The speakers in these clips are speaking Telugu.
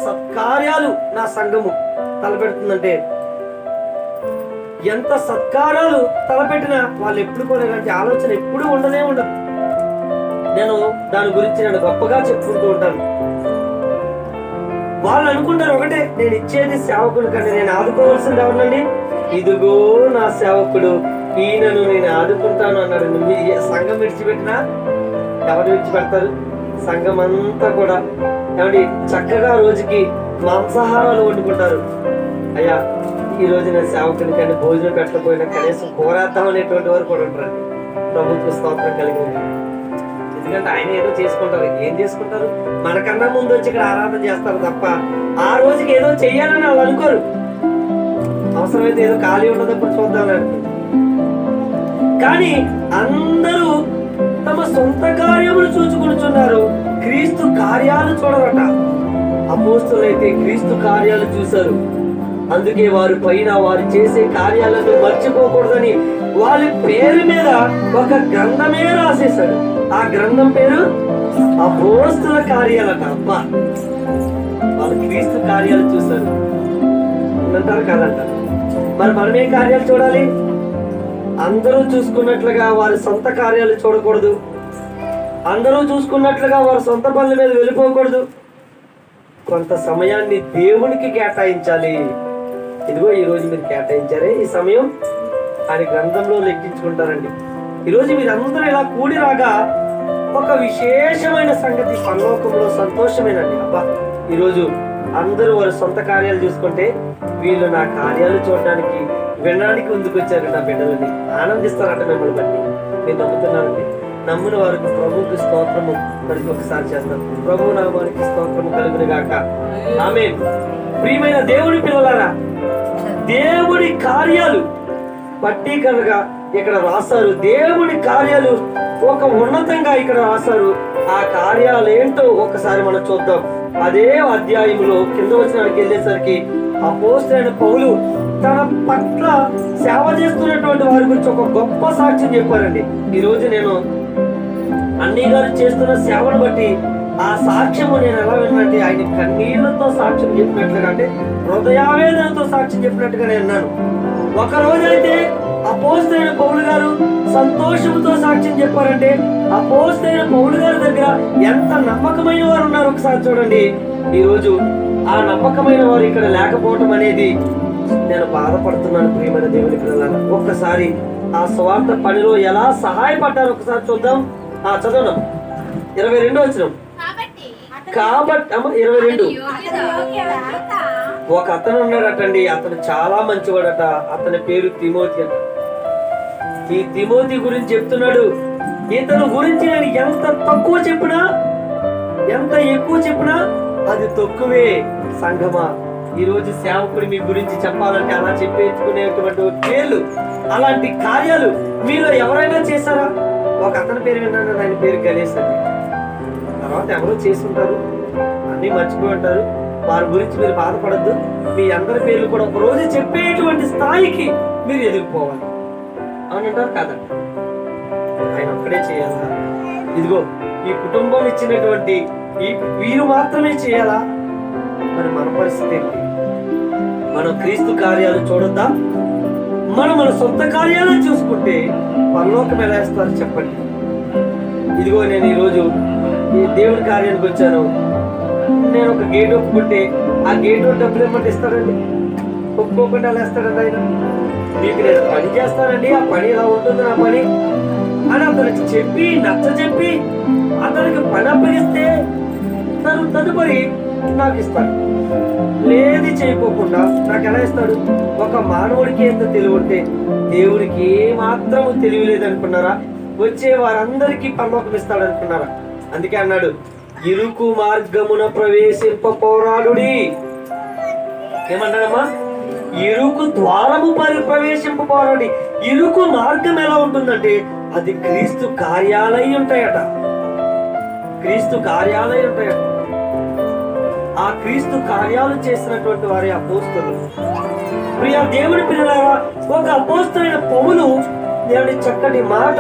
సత్కార్యాలు నా సంఘము తలపెడుతుందంటే, ఎంత సత్కారాలు తలపెట్టినా వాళ్ళు ఎప్పుడు కూడా ఇలాంటి ఆలోచన ఎప్పుడు ఉండనే ఉండదు. నేను దాని గురించి నేను గొప్పగా చెప్పుకుంటూ ఉంటాను. వాళ్ళు అనుకుంటారు ఒకటే, నేను ఇచ్చేది సేవకుడు కంటే నేను ఆదుకోవాల్సింది ఎవరినండి? ఇదిగో నా సేవకుడు, ఈయనను నేను ఆదుకుంటాను అన్నాడు. మీ సంఘం విడిచిపెట్టినా ఎవరు విడిచిపెడతారు? సంఘం అంతా కూడా ఏమండి చక్కగా రోజుకి మాంసాహారాలు వండుకుంటారు. అయ్యా ఈ రోజు నేను సేవకుని కానీ భోజనం పెట్టకపోయినా కనీసం కోరేద్దాం అనేటువంటి వారు కూడా ఉంటారు. ప్రభుత్వ స్తోత్రం కలిగింది. ఎందుకంటే ఆయన ఏదో చేసుకుంటారు. ఏం చేసుకుంటారు? మనకన్నా ముందు వచ్చి ఇక్కడ ఆరాధన చేస్తారు తప్ప ఆ రోజుకి ఏదో చెయ్యాలని వాళ్ళు అనుకోరు. అవసరమైతే ఏదో ఖాళీ ఉన్నదప్పుడు చూద్దామని అనుకుంటారు. కానీ అందరూ తమ సొంత కార్యములు చూచుకుంటున్నారు, క్రీస్తు కార్యాలు చూడరట. అపోస్తలులైతే క్రీస్తు కార్యాలు చూశారు. అందుకే వారి పైన వారు చేసే కార్యాలను మర్చిపోకూడదని వాళ్ళ పేరు మీద ఒక గ్రంథమే రాసేశాడు. ఆ గ్రంథం పేరు అపోస్తల కార్యాలట. అబ్బా, వాళ్ళు క్రీస్తు కార్యాలు చూశారు అంటారు కాదంటారు. మరి మనమే కార్యాలు చూడాలి? అందరూ చూసుకున్నట్లుగా వారి సొంత కార్యాలు చూడకూడదు. అందరూ చూసుకున్నట్లుగా వారి సొంత పనుల మీద వెళ్ళిపోకూడదు. కొంత సమయాన్ని దేవునికి కేటాయించాలి. ఇదిగో ఈరోజు మీరు కేటాయించారే ఈ సమయం ఆయన గ్రంథంలో లెక్కించుకుంటారండి. ఈరోజు మీరందరూ ఇలా కూడి రాగా ఒక విశేషమైన సంగతి పరలోకంలో సంతోషమేనండి. అబ్బా, ఈరోజు అందరూ వారి సొంత కార్యాలు చూసుకుంటే వీళ్ళు నా కార్యాలు చూడడానికి వినడానికి ముందుకు వచ్చారు. నా బిడ్డలని ఆనందిస్తారంట మిమ్మల్ని బట్టి. నేను నమ్ముతున్నానండి. నమ్మిన వారికి ప్రభువుకి స్తోత్రము మరి ఒకసారి చేస్తాను. ప్రభు నామానికి స్తోత్రము కలుగును గాక. ఆమేన్. ప్రియమైన దేవుడి పిల్లలారా, దేవుడి కార్యాలు పట్టికలుగా ఇక్కడ రాశారు. దేవుడి కార్యాలు ఒక ఉన్నతంగా ఇక్కడ రాశారు. ఆ కార్యాలు ఏంటో ఒకసారి మనం చూద్దాం. అదే అధ్యాయంలో కింద వచనానికి వెళ్ళేసరికి అపోస్తలుడైన పౌలు తన పట్ల సేవ చేస్తున్నటువంటి వారి గురించి ఒక గొప్ప సాక్ష్యం చెప్పారండి. ఈ రోజు నేను అన్నయ్య గారు చేస్తున్న సేవను బట్టి ఆ సాక్ష్యము నేను ఎలా విన్నానంటే, ఆయన కన్నీళ్లతో సాక్ష్యం చెప్పినట్లుగా, అంటే హృదయావేదనతో సాక్ష్యం చెప్పినట్టుగా నేను విన్నాను. ఒక రోజైతే అపోస్తలుడైన పౌలు గారు సంతోషంతో సాక్ష్యం చెప్పారంటే, అపోస్తలుడైన పౌలు గారి దగ్గర ఎంత నమ్మకమైన వారు ఉన్నారు ఒకసారి చూడండి. ఈ రోజు ఆ నమ్మకమైన వారు ఇక్కడ లేకపోవటం అనేది నేను బాధపడుతున్నాను. ప్రియమైన దేవుని పిల్లలారా, ఒక్కసారి ఆ స్వార్థ పనిలో ఎలా సహాయపడ్డారు ఒకసారి చూద్దాం. చదవడం 22 వచనం. కాబట్టి 22 ఒక అతను ఉన్నాడటండి. అతను చాలా మంచివాడట. అతని పేరు తిమోతి అట. ఈ తిమోతి గురించి చెప్తున్నాడు. ఇతను గురించి నేను ఎంత తక్కువ చెప్పినా, ఎంత ఎక్కువ చెప్పినా అది తక్కువే. సంఘమా, ఈ రోజు సేవకుడు మీ గురించి చెప్పాలంటే అలా చెప్పేసుకునేటువంటి పేర్లు, అలాంటి కార్యాలు మీలో ఎవరైనా చేశారా? ఒక అతని పేరు విన్నాను, ఆయన పేరు గణేష్ అండి. తర్వాత ఎవరో చేసుకుంటారు, అన్ని మర్చిపోయి ఉంటారు. వారి గురించి మీరు బాధపడద్దు. మీ అందరి పేర్లు కూడా ఒక రోజు చెప్పేటువంటి స్థాయికి మీరు ఎదుర్కోవాలి. అవునంటారు కాదండి? ఆయన ఒక్కడే చేయాలా? ఇదిగో ఈ కుటుంబం ఇచ్చినటువంటి వీరు మాత్రమే చేయాలా? మరి మన పరిస్థితి ఏంటి? మనం క్రీస్తు కార్యాలు చూడొద్దా? మనం మన సొంత కార్యాలు చూసుకుంటే పరలోకం ఎలా వేస్తారు చెప్పండి. ఇదిగో నేను ఈరోజు ఈ దేవుడి కార్యానికి వచ్చాను. నేను ఒక గేట్ ఒప్పుకుంటే ఆ గేట్ డబ్బులు ఏమంటే ఇస్తాడండి? ఒప్పుకోకుండా అలా వేస్తాడండి ఆయన. మీకు నేను పని చేస్తానండి, ఆ పని ఎలా ఉంటుంది నా పని అని అతనికి చెప్పి నచ్చ చెప్పి అతనికి పని అప్పగిస్తే తదుపరి నాకు ఇస్తాడు. లేది చేయకోకుండా నాకు ఎలా ఇస్తాడు? ఒక మానవుడికి ఎంత తెలివి ఉంటే దేవుడికి ఏ మాత్రము తెలివి లేదనుకున్నారా? వచ్చే వారందరికీ పరలోకం ఇస్తాడు అనుకున్నారా? అందుకే అన్నాడు, ఇరుకు మార్గమున ప్రవేశింప పోరాడుడి. ఏమన్నాడమ్మా? ఇరుకు ద్వారము ప్రవేశింప పోరాడి. ఇరుకు మార్గం ఎలా ఉంటుందంటే అది క్రీస్తు కార్యాలయం ఉంటాయట. క్రీస్తు కార్యాలయం ఉంటాయట. ఆ క్రీస్తు కార్యాలు చేసినటువంటి వారి అపోస్తలులు. ప్రియ దేవుని పిల్లలారా, ఒక అపోస్తలుడైన పౌలు దేవుడి చక్కటి మాట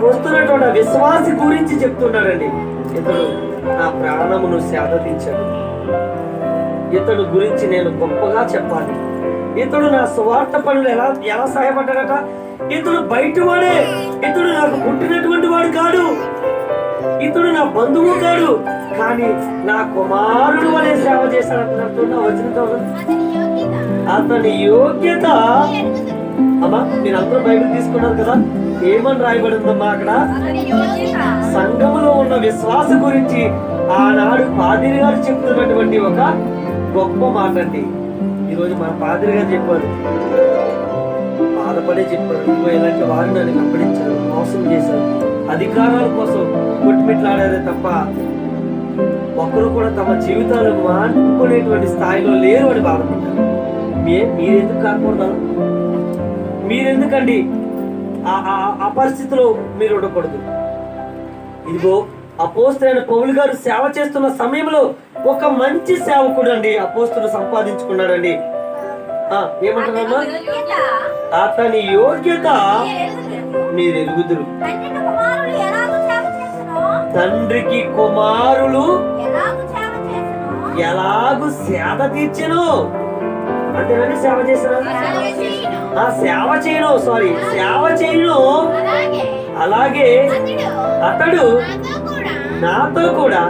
వస్తున్నటువంటి విశ్వాసి గురించి చెప్తున్నాడండి. ఇతడు నా ప్రాణమును శాదతించాడు. ఇతడు గురించి నేను గొప్పగా చెప్పాలి. ఇతడు నా స్వార్థ పనులు ఎలా ఎలా సహాయపడ్డాడట. ఇతడు బయటవాడే, ఇతడు నాకు పుట్టినటువంటి వాడు కాడు, ఇతడు నా బంధువు కాడు, కానీ నా కుమారుడు వలె సేవ చేశాడంటున్నా వచ్చిన అతని యోగ్యత. అమ్మా మీరు అందరూ బైబిల్ తీసుకున్నారు కదా, ఏమని రాయబడిందమ్మా అక్కడ? సంఘములో ఉన్న విశ్వాస గురించి ఆనాడు పాదిరి గారు చెప్తున్నటువంటి ఒక గొప్ప మాట అండి. ఈరోజు మన పాదిరి గారు చెప్పారు, బాధపడే చెప్పారు, ఇదిగో ఇలాంటి వారు నన్ను వెంబడించారు, మోసం చేశారు, అధికారాల కోసం కొట్టుమిట్లాడారే తప్ప ఒక్కరు కూడా తమ జీవితాలు మార్చుకునేటువంటి స్థాయిలో లేరు అని బాధపడ్డారు. మీరెందుకు కాకూడదు? మీరెందుకండి ఆ పరిస్థితిలో మీరు ఉండకూడదు? ఇదిగో అపోస్తలుడైన పౌలు గారు సేవ చేస్తున్న సమయంలో ఒక మంచి సేవకుడు అండి అపోస్తలుడు సంపాదించుకున్నాడండి. ఏమంటున్నామా? అతని యోగ్యత మీరు ఎరుగుదురు. తండ్రికి కుమారులు ఎలాగూ సేవ తీర్చెను అంతేనండి. సేవ చేసిన సేవ చేయను అలాగే అతడు నాతో కూడా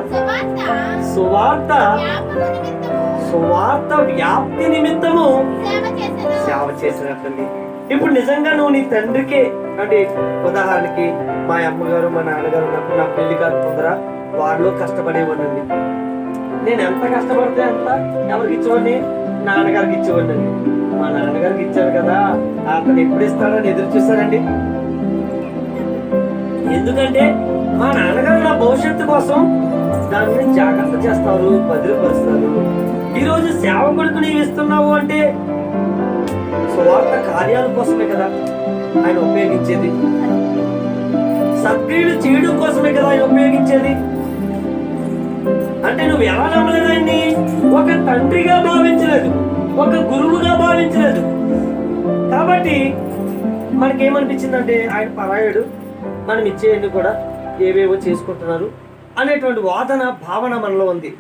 సువార్త వ్యాప్తి నిమిత్తము సేవ చేసినట్లండి. ఇప్పుడు నిజంగా నువ్వు నీ తండ్రికి, అంటే ఉదాహరణకి మా అమ్మగారు మా నాన్నగారు ఉన్నప్పుడు నా పెళ్లి కాకపోదరా వారిలో కష్టపడేవాడినండి. నేను ఎంత కష్టపడితే అంత ఎవరికి ఇచ్చేవాడిని? నాన్నగారికి ఇచ్చేవాడిని. మా నాన్నగారికి ఇచ్చారు కదా, అతను ఎప్పుడు ఇస్తాడని ఎదురు చూశానండి. ఎందుకంటే మా నాన్నగారు నా భవిష్యత్తు కోసం దాని గురించి జాగ్రత్త చేస్తారు, భద్రపరుస్తారు. ఈరోజు సేవకుడికి నీవు ఇస్తున్నావు అంటే స్వార్థ కార్యాల కోసమే కదా ఆయన ఉపయోగించేది, సత్క్రియలు చేయడం కోసమే కదా ఆయన ఉపయోగించేది. అంటే నువ్వు ఎలా నమ్మలేదు ఆయన్ని? ఒక తండ్రిగా భావించలేదు, ఒక గురువుగా భావించలేదు. కాబట్టి మనకేమనిపించిందంటే ఆయన పరాయుడు, మనం ఇచ్చేయండి కూడా ఏవేవో చేసుకుంటున్నారు అనేటువంటి వాదన భావన మనలో ఉంది.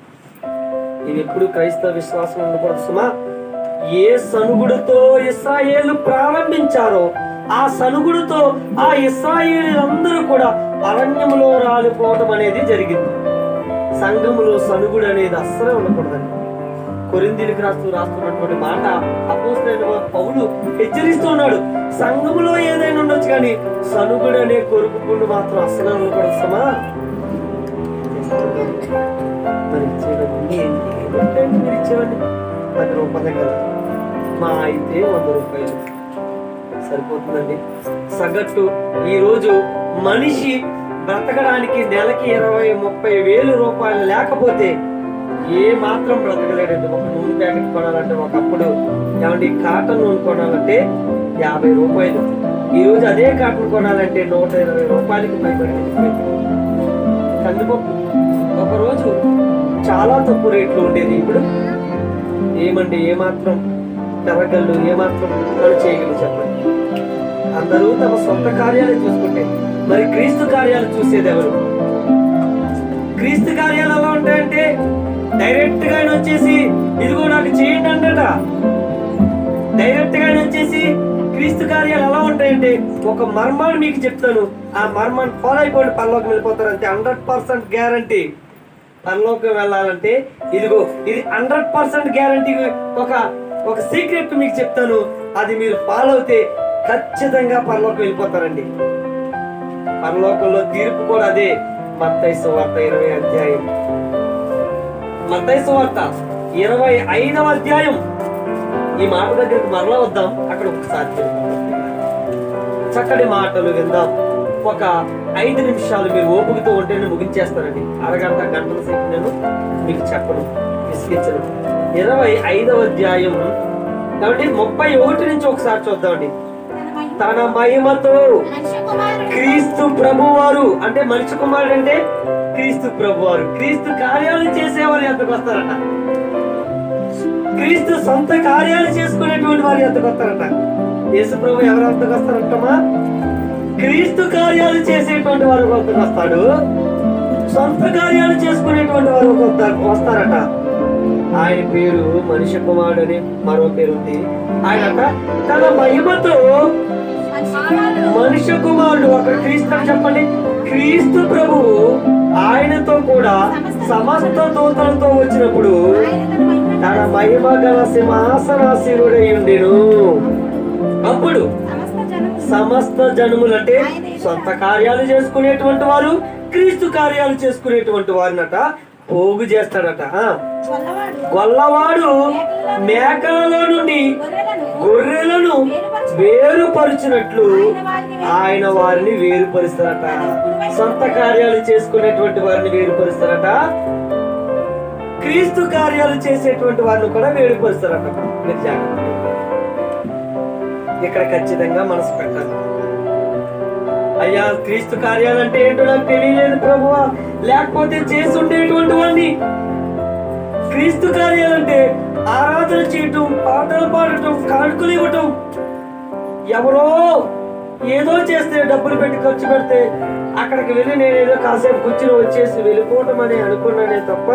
ఇది ఎప్పుడు క్రైస్తవ విశ్వాసం ఉండకూడదు సుమా. ఏ సనుగుడుతో ఇశ్రాయేలు ప్రారంభించారో ఆ సనుగుడుతో ఆ ఇశ్రాయేలీలందరూ కూడా అరణ్యములో రాలిపోవడం అనేది జరిగింది. సంఘములో సనుగుడు అనేది అస్సలే ఉండకూడదండి. కొరింథీయులకు రాస్తున్నటువంటి మాట అపోస్తలుడైన పౌలు హెచ్చరిస్తున్నాడు. సంఘములో ఏదైనా ఉండొచ్చు కానీ సనుగుడు అనే కొరుకుపుండు మాత్రం అస్సలే ఉండకూడదు సమా. మరి ఇచ్చేవాడిని మీరు ఇచ్చేవాడిని 10 రూపాయలే కదా, మా అయితే 100 రూపాయలు సరిపోతుందండి. సగటు ఈ రోజు మనిషి బ్రతకడానికి నెలకి 20-30 వేలు రూపాయలు లేకపోతే ఏ మాత్రం బ్రతకలేడండి. ఒక నూనె ప్యాకెట్ కొనాలంటే ఒకప్పుడు ఏమంటే కాటన్ నూనె కొనాలంటే 50 రూపాయలు. ఈ రోజు అదే కాటన్ కొనాలంటే 120 రూపాయలకి పైబడి. కందిపప్పు ఒకరోజు చాలా తక్కువ రేట్లు ఉండేది, ఇప్పుడు ఏమండి ఏమాత్రం పెరగళ్ళు, ఏమాత్రం పని చేయగలరు చెప్పండి. అందరూ తమ సొంత కార్యాలు చూసుకుంటే మరి క్రీస్తు కార్యాలు చూసేది ఎవరు? క్రీస్తు కార్యాలు ఎలా ఉంటాయంటే డైరెక్ట్ గా వచ్చేసి ఇదిగో నాకు చేయండి అంటట. డైరెక్ట్ గా వచ్చేసి క్రీస్తు కార్యాలు ఎలా ఉంటాయంటే ఒక మర్మాన్ని మీకు చెప్తాను, ఆ మర్మాన్ని ఫాలో అయిపోండి, పరలోకం వెళ్ళిపోతారు అంతే. 100% గ్యారంటీ. పరలోకం వెళ్ళాలంటే ఇదిగో ఇది 100% గ్యారంటీ. ఒక సీక్రెట్ మీకు చెప్తాను, అది మీరు ఫాలో అవుతే ఖచ్చితంగా పరలోకం వెళ్ళిపోతారండి. పరలోకంలో తీర్పు కూడా అదే. మత్తయి సువార్త 20వ అధ్యాయం, మత్తయి సువార్త 25వ అధ్యాయం. ఈ మాట దగ్గరికి మరలా వద్దాం, అక్కడ ఒకసారి చక్కటి మాటలు విందాం. ఒక 5 నిమిషాలు మీరు ఓపికతో ఉంటే నేను ముగించేస్తానండి. అరగంట గంటల సేపు నేను మీకు చెప్పను, విసిగించను. 25వ అధ్యాయం కాబట్టి 31 నుంచి ఒకసారి చూద్దామండి. తన మహిమతో క్రీస్తు ప్రభువారు, అంటే మనిషి కుమారుడు అంటే క్రీస్తు ప్రభువారు, క్రీస్తు కార్యాలు చేసేవారు ఎంతకు వస్తారట. క్రీస్తు సొంత కార్యాలు చేసుకునేటువంటి వారు ఎంతకు వస్తారట. యేసు ప్రభు ఎవరు ఎంతకు వస్తారంటమా? క్రీస్తు కార్యాలు చేసేటువంటి వారు ఎంతకు వస్తాడు. సొంత కార్యాలు చేసుకునేటువంటి వారు వస్తారట. ఆయన పేరు మనిషి కుమారుడు అని మరో పేరు ఉంది. ఆయన తన మహిమతో మనిషి కుమారుడు, అక్కడ క్రీస్తు అని చెప్పండి, క్రీస్తు ప్రభువు ఆయనతో కూడా సమస్త దూతలతో వచ్చినప్పుడు తన మహిమ గల సింహాసనాసీనుడై ఉండెను. అప్పుడు సమస్త జనములు అంటే సొంత కార్యాలు చేసుకునేటువంటి వారు, క్రీస్తు కార్యాలు చేసుకునేటువంటి వారినట పోగు చేస్తాడట. గొల్లవాడు మేకలలో నుండి గొర్రెలను వేరుపరిచినట్లు ఆయన వారిని వేరుపరుస్తారట. సొంత కార్యాలు చేసుకునేటువంటి వారిని వేరుపరుస్తారట, క్రీస్తు కార్యాలు చేసేటువంటి వారిని కూడా వేరుపరుస్తారట. మీరు జాగ్రత్త, ఇక్కడ ఖచ్చితంగా మనసు పెట్టాలి. అయ్యా, క్రీస్తు కార్యాలంటే ఏంటో నాకు తెలియలేదు ప్రభువా, లేకపోతే చేసి ఉండేటువంటి వాడిని. క్రీస్తు కార్యాలంటే ఆరాధన చేయటం, పాటలు పాడటం, కానుకలు ఇవ్వటం, ఎవరో ఏదో చేస్తే డబ్బులు పెట్టి ఖర్చు పెడితే అక్కడికి వెళ్ళి నేను ఏదో కాసేపు కూర్చుని వచ్చేసి వెళ్ళిపోవటం అని అనుకున్నానే తప్ప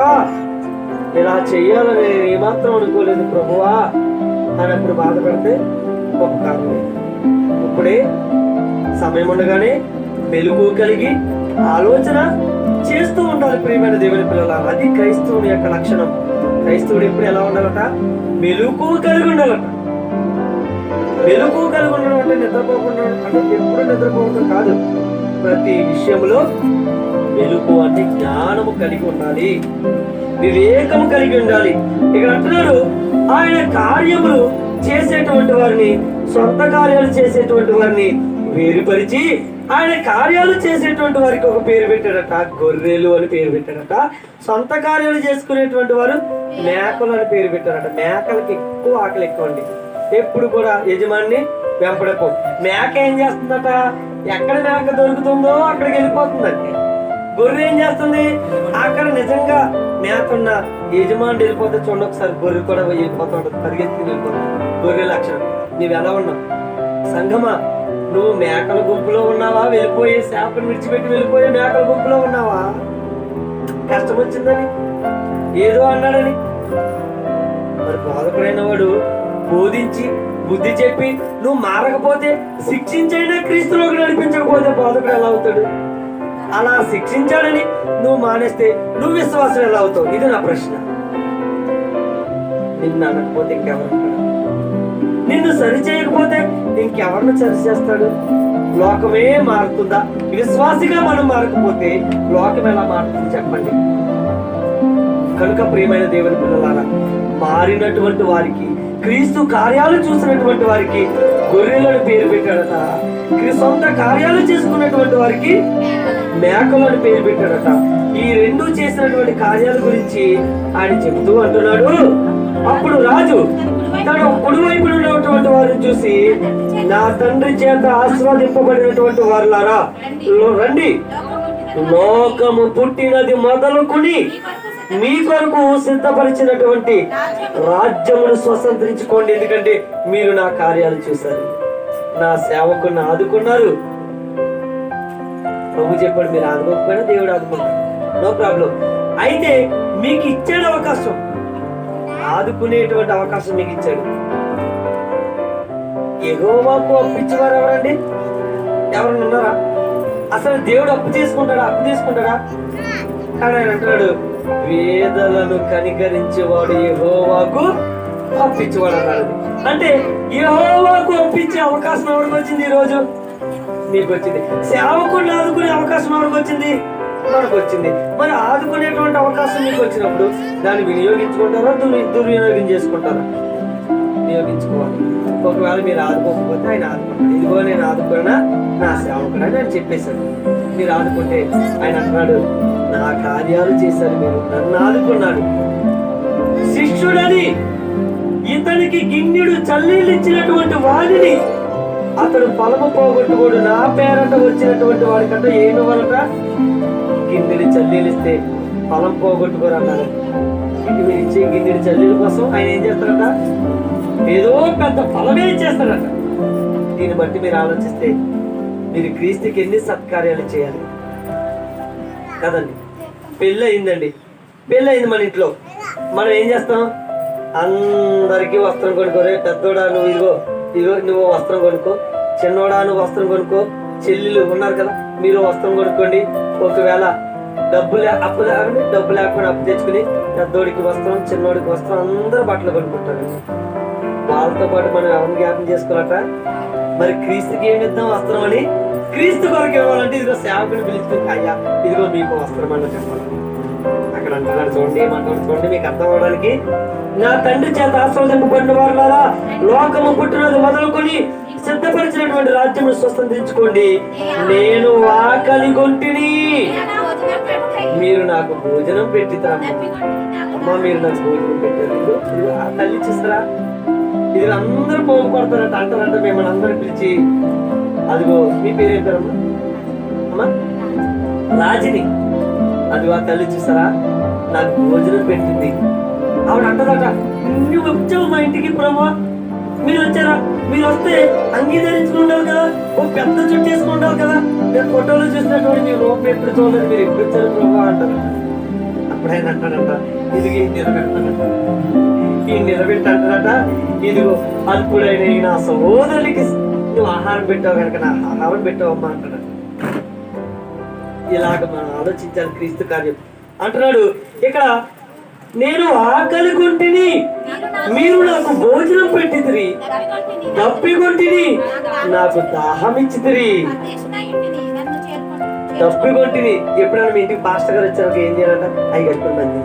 ఇలా చెయ్యాలని ఏమాత్రం అనుకోలేదు ప్రభువా అన్నప్పుడు బాధపడితే గొప్ప కారణం. ఇప్పుడే సమయం ఉండగానే మెలుగు కలిగి ఆలోచన చేస్తూ ఉండాలి ప్రియమైన దేవుని పిల్లల. అది క్రైస్తవుని యొక్క లక్షణం. క్రైస్తవుడు ఎప్పుడు ఎలా ఉండాలట? మెలుగు కలిగి ఉండాలట. మెలుగు కలిగి ఉండడం అంటే నిద్రపోకుండా అంటే ఎప్పుడు నిద్రపోవడం కాదు. ప్రతి విషయంలో మెలుగు అంటే జ్ఞానము కలిగి ఉండాలి, వివేకము కలిగి ఉండాలి. ఇక్కడ అంటున్నారు, ఆయన కార్యములు చేసేటువంటి వారిని, సొంత కార్యాలు చేసేటువంటి వారిని వేరుపరిచి ఆయన కార్యాలు చేసేటువంటి వారికి ఒక పేరు పెట్టాడట, గొర్రెలు అని పేరు పెట్టాడట. సొంత కార్యాలు చేసుకునేటువంటి వారు మేకలు అని పేరు పెట్టారట. మేకలకి ఎక్కువ ఆకలి ఎక్కువ అండి. ఎప్పుడు కూడా యజమాని వెంపడకు. మేక ఏం చేస్తుందట? ఎక్కడ మేక దొరుకుతుందో అక్కడికి వెళ్ళిపోతుందండి. గొర్రె ఏం చేస్తుంది? అక్కడ నిజంగా మేక ఉన్న యజమాని వెళ్ళిపోతే చూడండి ఒకసారి, గొర్రె కూడా వెళ్ళిపోతూ ఉంటుంది, పరిగెత్తుకుని వెళ్ళిపోతుంది. గొర్రె లక్షణం. నువ్వు ఎలా ఉన్నావు సంఘమా? నువ్వు మేకల గుంపులో ఉన్నావా? వెళ్ళిపోయే శాపను విడిచిపెట్టి వెళ్ళిపోయే మేకల గుంపులో ఉన్నావా? కష్టం వచ్చిందని, ఏదో అన్నాడని. మరి బోధకుడైన వాడు బోధించి బుద్ధి చెప్పి నువ్వు మారకపోతే, శిక్షించైనా క్రీస్తులోకి నడిపించకపోతే బోధకుడు ఎలా అవుతాడు? అలా శిక్షించాడని నువ్వు మానేస్తే నువ్వు విశ్వాసం ఎలా అవుతావు? ఇది నా ప్రశ్న. నిన్ను అనకపోతే ఇంకెవరు? నిన్ను సరి చేయకపోతే ఇంకెవరిని సరి చేస్తాడు? లోకమే మారుతుందా? విశ్వాసిగా మనం మారకపోతే లోకం ఎలా మారుతుంది చెప్పండి? కనుక ప్రియమైన దేవుని పిల్లలారా, మారినటువంటి వారికి, క్రీస్తు కార్యాలు చూసినటువంటి వారికి గొర్రెలను పేరు పెట్టాడట. సొంత కార్యాలు చేసుకున్నటువంటి వారికి మేకలను పేరు పెట్టాడట. ఈ రెండు చేసినటువంటి కార్యాల గురించి ఆయన చెబుతూ అంటున్నాడు, అప్పుడు రాజు తన కుడివైపు ఉన్నటువంటి వారిని చూసి, నా తండ్రి చేత ఆస్వాదింపబడినటువంటి వారులారా రండి, లోకము పుట్టినది మొదలుకొని మీ కొరకు సిద్ధపరిచినటువంటి రాజ్యమును స్వతంత్రించుకోండి. ఎందుకంటే మీరు నా కార్యాలు చూశారు, నా సేవకుని ఆదుకున్నారు. ప్రభు చెప్పాడు, మీరు ఆదుకోకపోయినా దేవుడు ఆదుకున్నాడు, నో ప్రాబ్లం. అయితే మీకు ఇచ్చాడు అవకాశం, ఆదుకునేటువంటి అవకాశం మీకు ఇచ్చాడు. యెహోవాకు అప్పిచ్చేవారు ఎవరండి? ఎవరన్నా ఉన్నారా? అసలు దేవుడు అప్పు తీసుకుంటాడా? అప్పు తీసుకుంటాడా? కానీ ఆయన అంటున్నాడు, వేదలను కనికరించేవాడు యెహోవాకు అప్పిచ్చేవాడు అన్నాడు. అంటే యెహోవాకు అప్పిచ్చే అవకాశం ఎవరికి వచ్చింది? ఈ రోజు మీకు వచ్చింది. సేవకుడిని ఆదుకునే అవకాశం ఎవరికి వచ్చింది? మనకు వచ్చింది. మరి ఆదుకునేటువంటి అవకాశం మీకు వచ్చినప్పుడు దాన్ని వినియోగించుకుంటారా, దుర్వినియోగం చేసుకుంటారా? వినియోగించుకోవాలి. ఒకవేళ మీరు ఆదుకోకపోతే ఆయన ఆదుకుంటాడు. ఇదిగో నేను ఆదుకున్నా నా సేవకుడు అని ఆయన చెప్పేశాడు. మీరు ఆదుకుంటే ఆయన అంటున్నాడు, నా కార్యాలు చేశారు, మీరు నన్ను ఆదుకున్నాడు. శిష్యుడని ఇతనికి గిన్నెడు చల్లీలు ఇచ్చినటువంటి వాడిని అతడు ఫలము పోగొట్టుకోడు. నా పేరట వచ్చినటువంటి వాడికంటే ఏమివ్వాలట? గిన్నెడు చల్లీలు ఇస్తే ఫలం పోగొట్టుకోరు అన్నారు. ఇంటి మీరు ఇచ్చే గిన్నెడు చల్లీల కోసం ఆయన ఏం చేస్తారట? ఏదో పెద్ద ఫలమే చేస్తాడట. దీన్ని బట్టి మీరు ఆలోచిస్తే మీరు క్రీస్తుకి ఎన్ని సత్కార్యాలు చేయాలి కదండి? పెళ్ళి అయిందండి, పెళ్ళి అయింది మన ఇంట్లో. మనం ఏం చేస్తాం? అందరికీ వస్త్రం కొనుక్కోరే. పెద్దోడా నువ్వు ఇదిగో ఇదిగో నువ్వు వస్త్రం కొనుక్కో, చిన్నోడా నువ్వు వస్త్రం కొనుక్కో, చెల్లెలు ఉన్నారు కదా మీరు వస్త్రం కొనుక్కోండి. ఒకవేళ డబ్బు లేకపోయినా అప్పు తెచ్చుకుని పెద్దోడికి వస్త్రం, చిన్నోడికి వస్త్రం, అందరూ బట్టలు కొనుక్కుంటారు. వాళ్ళతో పాటు మనం ఎవరిని జ్ఞాపకం చేసుకోవాలట? మరి క్రీస్తుకి ఏమి ఇద్దాం వస్త్రం అని? క్రీస్తు కొరకు ఇవ్వాలంటే ఇదిగో సేవకుని పిలుచుకుని, అయ్యా ఇదిగో మీకు వస్త్రం అని చెప్పాలి. అక్కడ అంటున్నాడు చూడండి, ఏమంటాడు చూడండి మీకు అర్థం అవడానికి. నా తండ్రి చేత ఆస్వాదింపబడిన వారులారా, లోకము పుట్టినది మొదలుకొని సిద్ధపరిచినటువంటి రాజ్యము స్వస్థందించుకోండి. నేను ఆకలి గొంటిని, మీరు నాకు భోజనం పెట్టితారమ్మా. అమ్మా మీరు నాకు భోజనం పెట్టారు. తల్లి చూస్తారా, ఇది అందరూ పోగు కొడతారంట, అంటారంట. మిమ్మల్ని అందరూ పిలిచి, అదిగో మీ పేరు ఏం పేరమ్మా? అమ్మా రాజిని. అదిగో ఆ తల్లి చూస్తారా, నాకు భోజనం పెట్టింది. ఆవిడ అంటదట, నువ్వు వచ్చావు మా ఇంటికి ప్రభా, మీరు వచ్చారా? మీరు వస్తే అంగీకరించుకుంటారు కదా, ఓ పెద్ద చుట్టూ వేసుకుంటారు కదా, నేను ఫోటోలో చూసినటువంటి మీ రూపం ఎప్పుడు చూడలేదు, మీరు ఎప్పుడు వచ్చారు ప్రభా అంటారు. అప్పుడైనా అంటాడంట, ఇదిగో నిలబెడతాడంట, ఈ నిలబెట్టాడట, ఇదిగో అల్పుడైన నా సహోదరులకి నువ్వు ఆహారం పెట్టావు కనుక నా ఆహారం పెట్టావమ్మా అంటాడు. ఇలాగ మనం ఆలోచించాలి క్రీస్తు కార్యం. అంటున్నాడు ఇక్కడ, నేను ఆకలి కొంటిని, మీరు నాకు భోజనం పెట్టితిరి, దప్పికొంటిని, నాకు దాహం ఇచ్చితిరి. దప్పికొంటిని. ఎప్పుడైనా మీ ఇంటికి పాస్టర్ గారు వచ్చాక ఏం చేయాలంట? అయ్యగారు మంది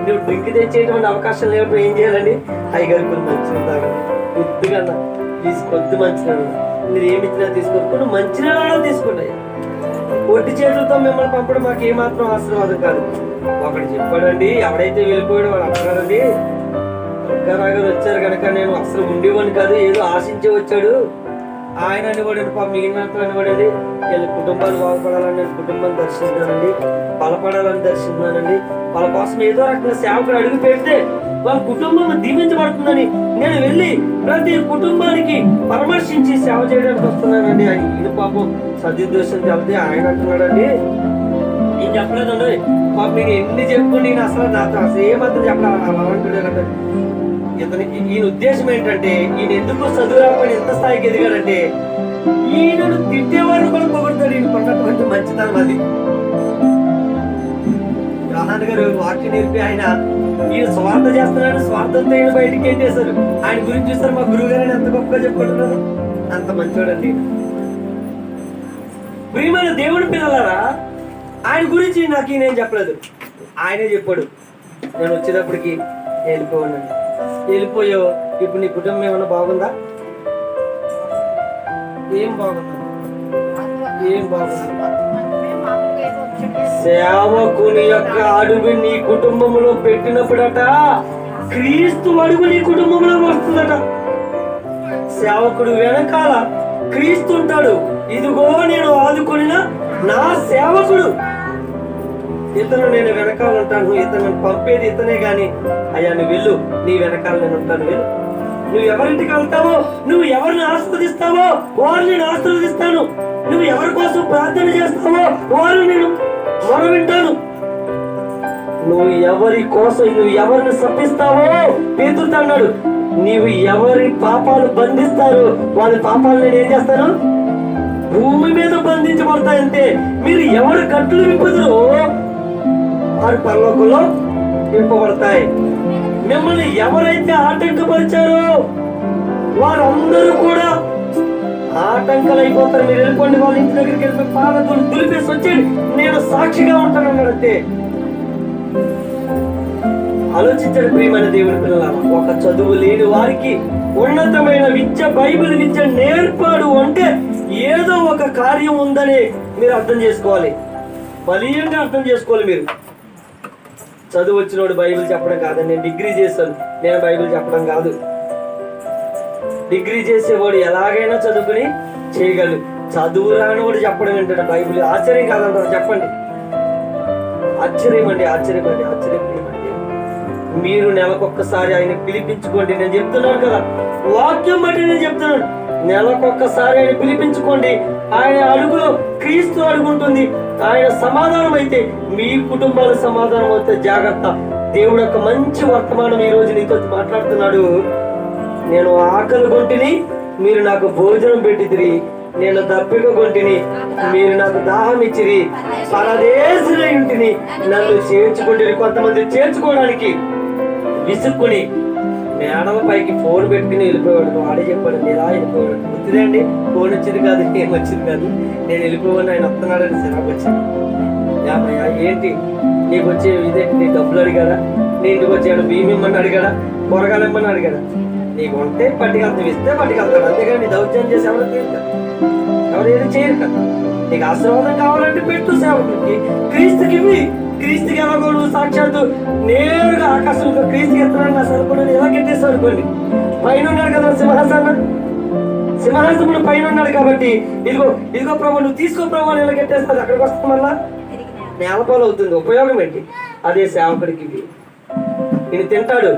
నువ్వు డ్రింక్ తెచ్చేటువంటి అవకాశం లేనప్పుడు ఏం చేయాలండి? అయ్యగారు కొన్ని మంచిగా తాగండి, కొద్దిగా తీసుకొద్దు మంచినీళ్ళు, మీరు ఏమి ఇచ్చినా తీసుకోకుండా మంచినీళ్ళు తీసుకున్నాయి. ఒట్టి చేతులతో మిమ్మల్ని పంపడం మాకు ఏమాత్రం ఆశీర్వాదం కాదు. ఒకటి చెప్పాడండి, ఎవడైతే వెళ్ళిపోయాడో వాడు అంటున్నాడండి, గారు వచ్చారు కనుక నేను అసలు ఉండేవాడిని కాదు, ఏదో ఆశించే వచ్చాడు ఆయన అనివాడండి. పాప మిగిలినంత అనివాడేది వీళ్ళ కుటుంబాలు బాగుపడాలని నేను కుటుంబాన్ని దర్శిస్తున్నానండి, బలపడాలని దర్శిస్తున్నానండి. వాళ్ళ కోసం ఏదో రకంగా సేవకుడు అడుగు పెడితే వాళ్ళ కుటుంబం దీవించబడుతుందని నేను వెళ్ళి ప్రతి కుటుంబానికి పరామర్శించి సేవ చేయడానికి వస్తున్నానండి అని. ఇది పాపం సద్యుద్దేశం చెప్తే ఆయన అంటున్నాడండి, నేను చెప్పలేదండి పాప, నేను ఎన్ని చెప్పుకుని నేను అసలు నాతో అసలు ఏమాత్రం చెప్పలేదు అలా అంటున్నాడంటే. ఈయన ఉద్దేశం ఏంటంటే, ఈయన ఎందుకు చదువు రాకపోయినా ఎంత స్థాయికి ఎదిగాడంటే, ఈయనను తిట్టేవాళ్ళు కూడా పొగుడతాడు. ఈయన కొన్నటువంటి మంచితనం అది. యోహాను గారు వాక్యం నేర్పి ఆయన ఈయన స్వార్థ చేస్తున్నాడు, స్వార్థంతో ఈయన బయటికి ఏంటేశారు. ఆయన గురించి చూస్తారు, మా గురువు గారిని ఎంత గొప్పగా చెప్పుకుంటున్నారు, అంత మంచోడండి. ప్రియమైన దేవుడి పిల్లలారా, ఆయన గురించి నాకు ఈయన ఏం చెప్పలేదు, ఆయనే చెప్పాడు. నేను వచ్చేటప్పటికి వెళ్ళిపోయాను, వెళ్ళిపోయావు, ఇప్పుడు నీ కుటుంబం ఏమన్నా బాగుందా? ఏం బాగుందా? ఏం బాగుందా? సేవకుని యొక్క అడుగు నీ కుటుంబంలో పెట్టినప్పుడట క్రీస్తు అడుగు నీ కుటుంబంలో వస్తుందట. సేవకుడు వెనకాల క్రీస్తు ఉంటాడు. ఇదిగో నేను ఆదుకున్న నా సేవకుడు, ఇతను నేను వెనకాల ఉంటాను, ఇతను పంపేది ఇతనే గాని, అయ్యా నువ్వు వెళ్ళు, నీ వెనకాల నేను ఉంటాను, వెళ్ళు. నువ్వు ఎవరింటికి వెళ్తావో, నువ్వు ఎవరిని ఆస్వాదిస్తావో వారిని నేను ఆస్వాదిస్తాను, నువ్వు ఎవరి కోసం ప్రార్థన చేస్తావో వారిని నేను మొర వింటాను, నువ్వు ఎవరి కోసం నువ్వు ఎవరిని శపిస్తావో పేతురుతో అన్నాడు, నీవు ఎవరి పాపాలు బంధిస్తారో వాళ్ళ పాపాలు నేను ఏం చేస్తాను? భూమి మీద బంధించబడతాయంటే మీరు ఎవరు కట్టులు విప్పుదురో వారు పరలోకంలో విప్పబడతాయి. మిమ్మల్ని ఎవరైతే ఆటంకపరిచారో వారందరూ కూడా ఆటంకాలు అయిపోతారు. మీరు వెళ్ళిపోండి, వాళ్ళ ఇంటి దగ్గరికి వెళ్ళిపోయి పాదతులు దులిపేసి వచ్చేది, నేను సాక్షిగా ఉంటాను అన్నాడంటే. ఆలోచించండి ప్రియమైన దేవుని పిల్లలారా, ఒక చదువు లేని వారికి ఉన్నతమైన విద్య, బైబిల్ విద్య నేర్పాడు అంటే ఏదో ఒక కార్యం ఉందని మీరు అర్థం చేసుకోవాలి, బలీయంగా అర్థం చేసుకోవాలి. మీరు చదువు వచ్చినోడు బైబిల్ చెప్పడం కాదండి. నేను డిగ్రీ చేశాను, నేను బైబిల్ చెప్పడం కాదు. డిగ్రీ చేసేవాడు ఎలాగైనా చదువుకుని చేయగలడు, చదువు రానివాడు చెప్పడం ఏంటంటే బైబిల్. ఆశ్చర్యం కాదంటారు, చెప్పండి. ఆశ్చర్యమండి, ఆశ్చర్యమండి, ఆశ్చర్యమండి. మీరు నెలకొక్కసారి ఆయన పిలిపించుకోండి. నేను చెప్తున్నాను కదా, వాక్యం బట్టి నేను చెప్తున్నాను, నెలకొక్కసారి ఆయన పిలిపించుకోండి. ఆయన అడుగులో క్రీస్తు అడుగు ఉంటుంది. ఆయన సమాధానం అయితే మీ కుటుంబాల సమాధానం అయితే జాగ్రత్త. దేవుడు యొక్క మంచి వర్తమానం ఈ రోజు నీతో మాట్లాడుతున్నాడు. నేను ఆకలి కొంటిని, మీరు నాకు భోజనం పెట్టిదిరి. నేను దప్పిక కొంటిని, మీరు నాకు దాహం ఇచ్చిరి. పరదేశులై ఉంటిని, నన్ను చేర్చుకుంటుని. కొంతమంది చేర్చుకోవడానికి విసుక్కుని మేడల పైకి ఫోన్ పెట్టుకుని వెళ్ళిపోయాడు. వాడే చెప్పాడు, ఇలా వెళ్ళిపోయాడు. గుర్తుదండి, ఫోన్ వచ్చింది కాదు, ఏం వచ్చింది కాదు, నేను వెళ్ళిపోయాను, ఆయన వస్తున్నాడని సిరాకు వచ్చింది. ఏంటి నీకు వచ్చే ఇదే, నీ డబ్బులు అడిగాడా? నీ ఇంటికి వచ్చాడు బియ్యం ఇమ్మని అడిగాడా? కూరగాయలు ఇమ్మని అడిగాడా? నీకు ఉంటే పట్టుకెళ్తాం, ఇస్తే పట్టుకెళ్తాడు. అంతేగాని నీ దౌర్జన్యం చేసి ఎవరు తీరుతారు, ఎవరు ఏది చేయరు కదా. నీకు ఆశీర్వాదం కావాలంటే పెట్టు సేవకుడికి, క్రీస్తుకి ఇవి. క్రీస్తుకి ఎలాగోడు సాక్షాత్తు నేరుగా ఆకాశంలో క్రీస్తుకి ఎత్తడానికి సరిపడని ఎలా కట్టేస్తాడు అనుకోండి. పైన ఉన్నాడు కదా సింహాసనం పైన ఉన్నాడు కాబట్టి ఇదిగో ఇదిగో ప్రభు నువ్వు తీసుకో ప్రభు అని ఎలా కట్టేస్తాడు. అక్కడికి వస్తాం వల్ల నేలపాలు అవుతుంది. ఉపయోగం ఏంటి? అదే సేవకుడికి నేను తింటాడు,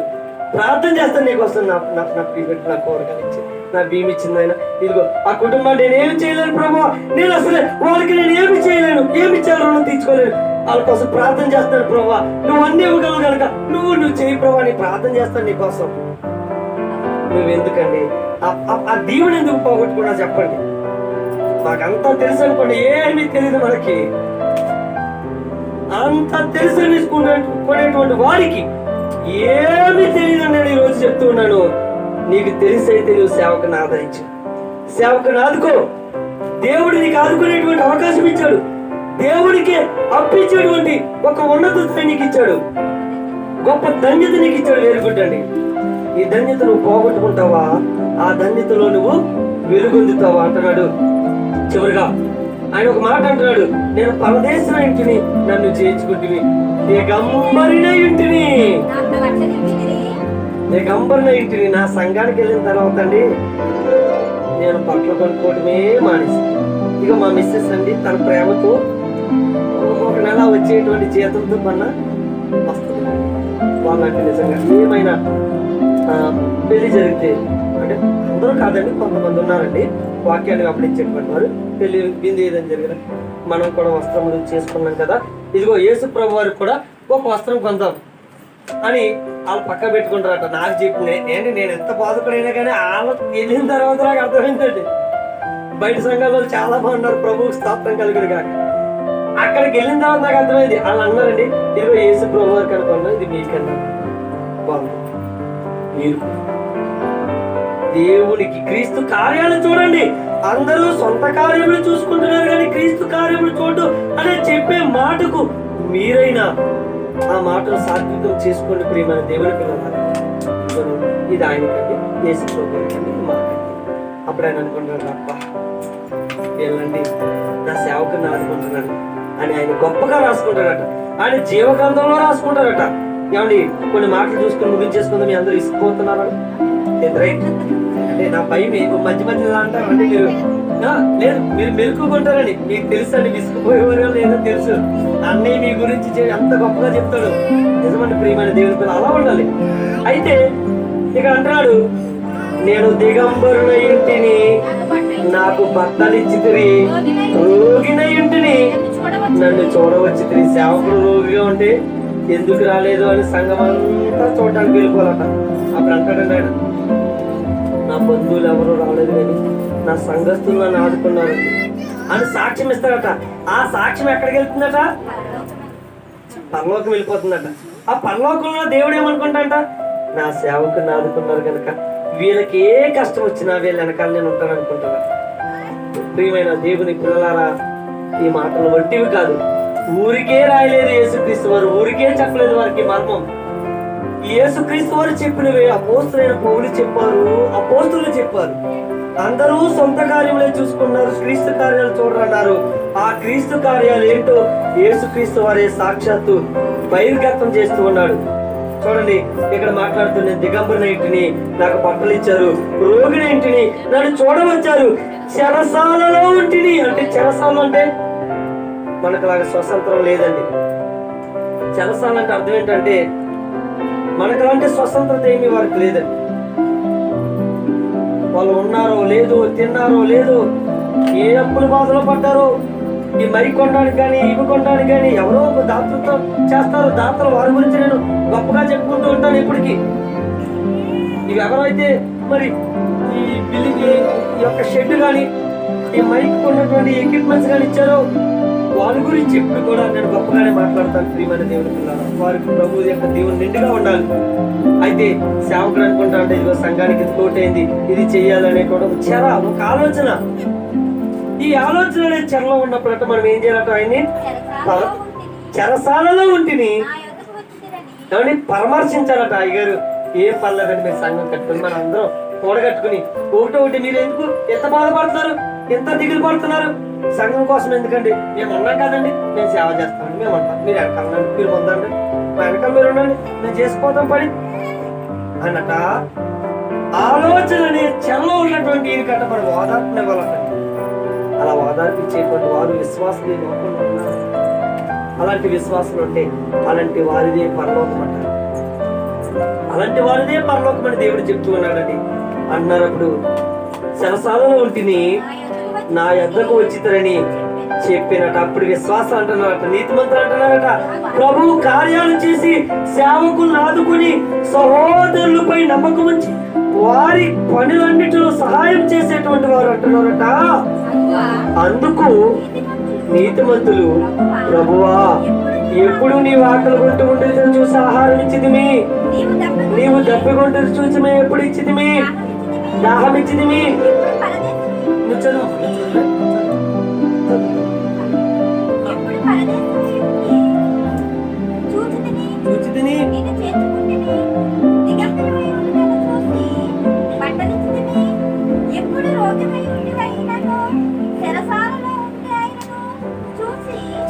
ప్రార్థన చేస్తాను, నీకు వస్తుంది నా కూరగాయలు ఇచ్చి, నా బియ్యం ఇచ్చింది ఆయన. ఇదిగో ఆ కుటుంబాన్ని నేనేమి చేయలేను ప్రభు, నేను అసలే వాళ్ళకి నేను ఏమి చేయలేను, ఏమి ఇచ్చాను రుణం తీర్చుకోలేను. వాళ్ళ కోసం ప్రార్థన చేస్తాను ప్రభు, నువ్వు అన్ని ఇవ్వగలవు కనుక నువ్వు చేయి ప్రభు అని ప్రార్థన చేస్తాను నీ కోసం. నువ్వెందుకండి ఆ దీవుని ఎందుకు పోగొట్టుకున్నా చెప్పండి. మాకంతా తెలుసు అనుకోండి, ఏమీ తెలియదు మనకి. అంత తెలుసు కొనేటువంటి వారికి ఏమీ తెలియదు. నేను ఈరోజు చెప్తున్నాను, నీకు తెలిసైతే నువ్వు సేవకుని ఆదరించు, సేవకుని ఆదుకో. దేవుడు నీకు ఆదుకునేటువంటి అవకాశం ఇచ్చాడు, దేవుడికి అప్పించేటువంటి ఒక ఉన్నత స్థాయి నీకు ఇచ్చాడు, గొప్ప ధన్యత నీకు ఇచ్చాడు. వేరుగుడ్డండి, ఈ ధన్యత నువ్వు పోగొట్టుకుంటావా? ఆ ధన్యతలో నువ్వు వెలుగొందుతావా అంటున్నాడు. చివరిగా ఆయన ఒక మాట అంటున్నాడు, నేను పరదేశం ఇంటిని, నన్ను చేర్చుకుంటుని, దిగంబరిన ఇంటిని, దిగంబరిన ఇంటిని. నా సంఘానికి వెళ్ళిన తర్వాత అండి నేను బట్టలు కొనుక్కోవడమే మానేసి, ఇక మా మిస్సెస్ అండి తన ప్రేమతో ఒక నెల వచ్చేటువంటి జీతంతో పన్న వస్తుంది. వాళ్ళంటే నిజంగా ఏమైనా పెళ్లి జరిగితే, అంటే అందరూ కాదండి, కొంతమంది ఉన్నారండి వాక్యాన్ని వెంబడించేటువంటి వారు, పెళ్లి బిందు ఏదని జరిగిన మనం కూడా వస్త్రములు చేసుకున్నాం కదా, ఇదిగో యేసు ప్రభు వారికి కూడా ఒక వస్త్రం కొందాం అని వాళ్ళు పక్క పెట్టుకుంటారట. నాకు చెప్పి ఏంటి, నేను ఎంత బాధపడైనా కానీ వాళ్ళకి వెళ్ళిన తర్వాత నాకు అర్థమైందండి. బయట సంఘాలు చాలా బాగున్నారు, ప్రభువుకి స్తోత్రం కలుగును గాక. అక్కడికి వెళ్ళిన తర్వాత నాకు అర్థమైంది. వాళ్ళు అన్నారండి, ఇదిగో యేసు ప్రభు వారికి అనుకున్నాం, ఇది మీకన్నా బాగుంది. మీరు దేవునికి క్రీస్తు కార్యాలు చూడండి. అందరూ సొంత కార్యములు చూసుకుంటున్నారు కానీ క్రీస్తు కార్యములు చూడు అనే చెప్పే మాటకు మీరైనా ఆ మాటను సాత్వికం చేసుకోండి ప్రియమైన దేవుని పిల్లలు. ఇది ఆయనకండి, యేసు ప్రభువుకండి, మాకండి. అప్పుడు ఆయన అనుకుంటాడు, అప్ప వీళ్ళండి నా సేవకుని ఆదుకుంటున్నాడు అని ఆయన గొప్పగా రాసుకుంటాడట. ఆయన జీవగ్రంథంలో రాసుకుంటారట. ఏమండి, కొన్ని మాటలు చూసుకుని ముగించేసుకుందాం. మీ అందరూ ఇసుకుపోతున్నారా? అంటే నా భయం మధ్య మధ్యలో అంటారండి మీరు. లేదు, మీరు మెలుకుంటారని మీకు తెలుసు అండి, విసుకుపోయేవారు లేదో తెలుసు. అన్నీ మీ గురించి ఎంత గొప్పగా చెప్తాడు. నిజమంటే ప్రియమైన దేవుని పిల్లలు అలా ఉండాలి. అయితే ఇక అంటున్నాడు, నేను దిగంబరున ఇంటిని, నాకు బట్టలిచ్చితిరి, రోగిన ఇంటిని, నన్ను చూడవచ్చితిరి. సేవకుడు రోగిగా ఉంటే ఎందుకు రాలేదు అని సంఘం అంతా చూడటానికి వెళ్ళిపోవాలట. అప్పుడు అంటాడండి ఆయన, నా బంధువులు ఎవరు రాలేదు కానీ నా సంఘస్థులు నన్ను ఆదుకున్నారు అని సాక్ష్యం ఇస్తాడట. ఆ సాక్ష్యం ఎక్కడికి వెళ్తుందట? పరలోకం వెళ్ళిపోతుందట. ఆ పరలోకంలో దేవుడు ఏమనుకుంటాడంట, నా సేవకుని ఆదుకున్నారు కనుక వీళ్ళకి ఏ కష్టం వచ్చినా వీళ్ళ వెనకాల నేను ఉంటాను అనుకుంటాను. ప్రియమైన దేవుని పిల్లలారా, ఈ మాటలు వంటివి కాదు. ఊరికే రాయలేదు యేసుక్రీస్తు వారు, ఊరికే చెప్పలేదు వారికి మర్మం. యేసుక్రీస్తు వారు చెప్పినవే అపోస్తులైన పౌలు చెప్పారు, అపోస్తులు చెప్పారు. అందరూ సొంత కార్యములే చూసుకున్నారు, క్రీస్తు కార్యాలు చూడరన్నారు. ఆ క్రీస్తు కార్యాలు ఏంటో యేసుక్రీస్తు వారే సాక్షాత్తు బహిర్గతం చేస్తూ ఉన్నాడు. చూడండి, ఇక్కడ మాట్లాడుతున్న దిగంబరిన ఇంటిని, నాకు బట్టలు ఇచ్చారు, రోగిన ఇంటిని, నన్ను చూడవచ్చారు, చెరసాలలో ఇంటిని. అంటే చెరసాల అంటే మనకులాగా స్వతంత్రం లేదండి. చెరసాల అంటే అర్థం ఏంటంటే మనకులాంటి స్వతంత్రత ఏమీ వారికి లేదండి. వాళ్ళు ఉన్నారో లేదో, తిన్నారో లేదో, ఏ అప్పుల బాధలో పడ్డారో, ఈ మైక్ కొనడానికి కానీ ఇవి కొనడానికి కానీ ఎవరో ఒక దాతృత్వం చేస్తారు. దాతలు వారి గురించి నేను గొప్పగా చెప్పుకుంటూ ఉంటాను ఇప్పటికీ. ఇవి ఎవరైతే మరి ఈ బిల్డింగ్ ఈ యొక్క షెడ్ కానీ ఈ మైక్ కొన్నటువంటి ఎక్విప్మెంట్స్ కానీ ఇచ్చారో వారి గురించి ఎప్పుడు కూడా నేను గొప్పగానే మాట్లాడతాను. ప్రియమైన దేవుని పిల్లలు, వారికి ప్రభు యొక్క దేవుని నిండుగా ఉండాలి. అయితే సేవకుడు అనుకుంటా అంటే ఇదిగో సంఘానికి ఇది తోటైంది, ఇది చెయ్యాలనే కూడా ఒక ఆలోచన. ఈ ఆలోచన అనేది చెరలో ఉన్నప్పుడట మనం ఏం చేయాలట, ఆయన్ని చెరసాలలో ఉంటిని ఏమని పరామర్శించాలట. అయ్యగారు ఏం పర్లేదండి, మీరు సంఘం కట్టుకుని మన అందరం కూడగట్టుకుని ఒకటి మీరు ఎందుకు ఎంత బాధపడుతున్నారు, ఎంత దిగులు పడుతున్నారు, సంఘం కోసం ఎందుకండి, మేము ఉన్నాం కదండి, మేము సేవ చేస్తామండి, మేము అంటాం, మీరు వెనకాలండి, మీరు ముందండి, మా వెనకాల మీరు ఉండండి, మేము చేసుకోతాం పని అన్నట. ఆలోచనని చెరలో ఉన్నటువంటి ఈయన కంటే మనం ఓదార్పునివ్వాలంట. అలా ఓదార్పిచ్చేటువంటి వారు విశ్వాసం ఉన్నారు. అలాంటి విశ్వాసాలు ఉంటే అలాంటి వారిదే పరలోకం అంటారు. అలాంటి వారిదే పరలోకం అని దేవుడు చెప్తూ ఉన్నాడండి. అన్నారు అప్పుడు చెరసాలలో ఉంటిని నా యొద్దకు వచ్చితరని చెప్పినట. అప్పుడు విశ్వాసం అంటున్నారట, నీతిమంతులు అంటున్నారట, ప్రభు కార్యాలు చేసి సేవకులను ఆదుకుని సహోదరులపై నమ్మకం ఉంచి వారి పనులన్నిటిలో సహాయం చేసేటువంటి వారు అంటున్నారట. అందుకు నీతిమంతులు, ప్రభువా ఎప్పుడు నీ ఆకలి కొంటూ ఉంటుంది చూసి ఆహారం ఇచ్చిదిమి, నీవు దప్పికొంటూ చూసి మేము ఎప్పుడు ఇచ్చిదిమి, దాహం ఇచ్చిదిమి.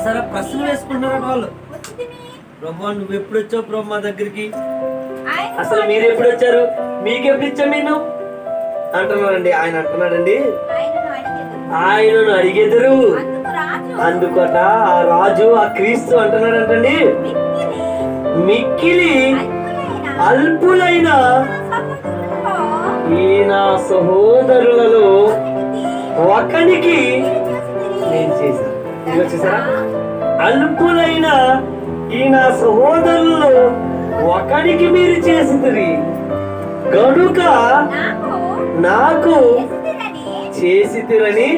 సరే ప్రశ్న వేసుకుంటున్నారు వాళ్ళు, బ్రహ్మ నువ్వు ఎప్పుడు వచ్చావు బ్రహ్మ మా దగ్గరికి, అసలు మీరు ఎప్పుడు వచ్చారు, మీకెప్పుడు ఇచ్చాం నేను అంటున్నాడండి. ఆయన అంటున్నాడండి, ఆయనను అడిగెదరు. అందుకట ఆ రాజు ఆ క్రీస్తు అంటున్నాడంటండి, మిక్కిలి అల్పులైన ఈయన సహోదరులలో ఒకనికి నేను చేశాను. చూసారా, అల్పులైన ఈయన సహోదరులలో ఒకనికి మీరు చేసిరి గనుక నాకు చేసితిరని.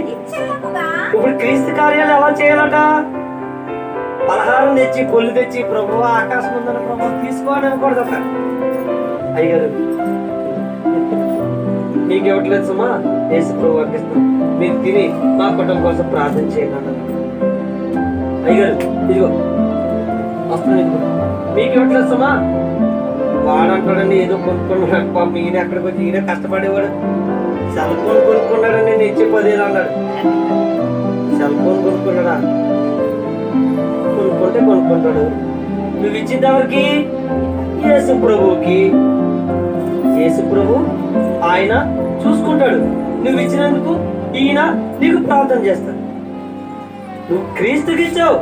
ఇప్పుడు క్రీస్తు కార్యాలు ఎలా చేయాలట, పలహారం తెచ్చి పొల్లు తెచ్చి ప్రభువా ఆకాశం ఉందని ప్రభు తీసుకోని అనకూడదు. ఒక అయ్యగారు మీకు ఇవ్వట్లేదు సుమా, యేసు ప్రభు అర్పిస్తాం, మీరు తిని మా కుటుంబం కోసం ప్రార్థన చేయండి అన్నారు. అయ్యగారు ఇదిగో వస్తుంది, మీకు ఇవ్వట్లేదు సుమా, వాడంటాడండి ఏదో కొనుక్కున్నాడు పాపం, ఈయన ఎక్కడికి వచ్చి ఈయన కష్టపడేవాడు, సెల్ ఫోన్ కొనుక్కున్నాడని నేను ఇచ్చే 10,000 అన్నాడు. సెల్ ఫోన్ కొనుక్కున్నాడా, కొనుక్కుంటే కొనుక్కుంటాడు. నువ్వు ఇచ్చింది ఎవరికి, యేసు ప్రభువుకి. యేసు ప్రభు ఆయన చూసుకుంటాడు, నువ్వు ఇచ్చినందుకు ఈయన నీకు ప్రార్థన చేస్తాడు. నువ్వు క్రీస్తుకి ఇచ్చావు,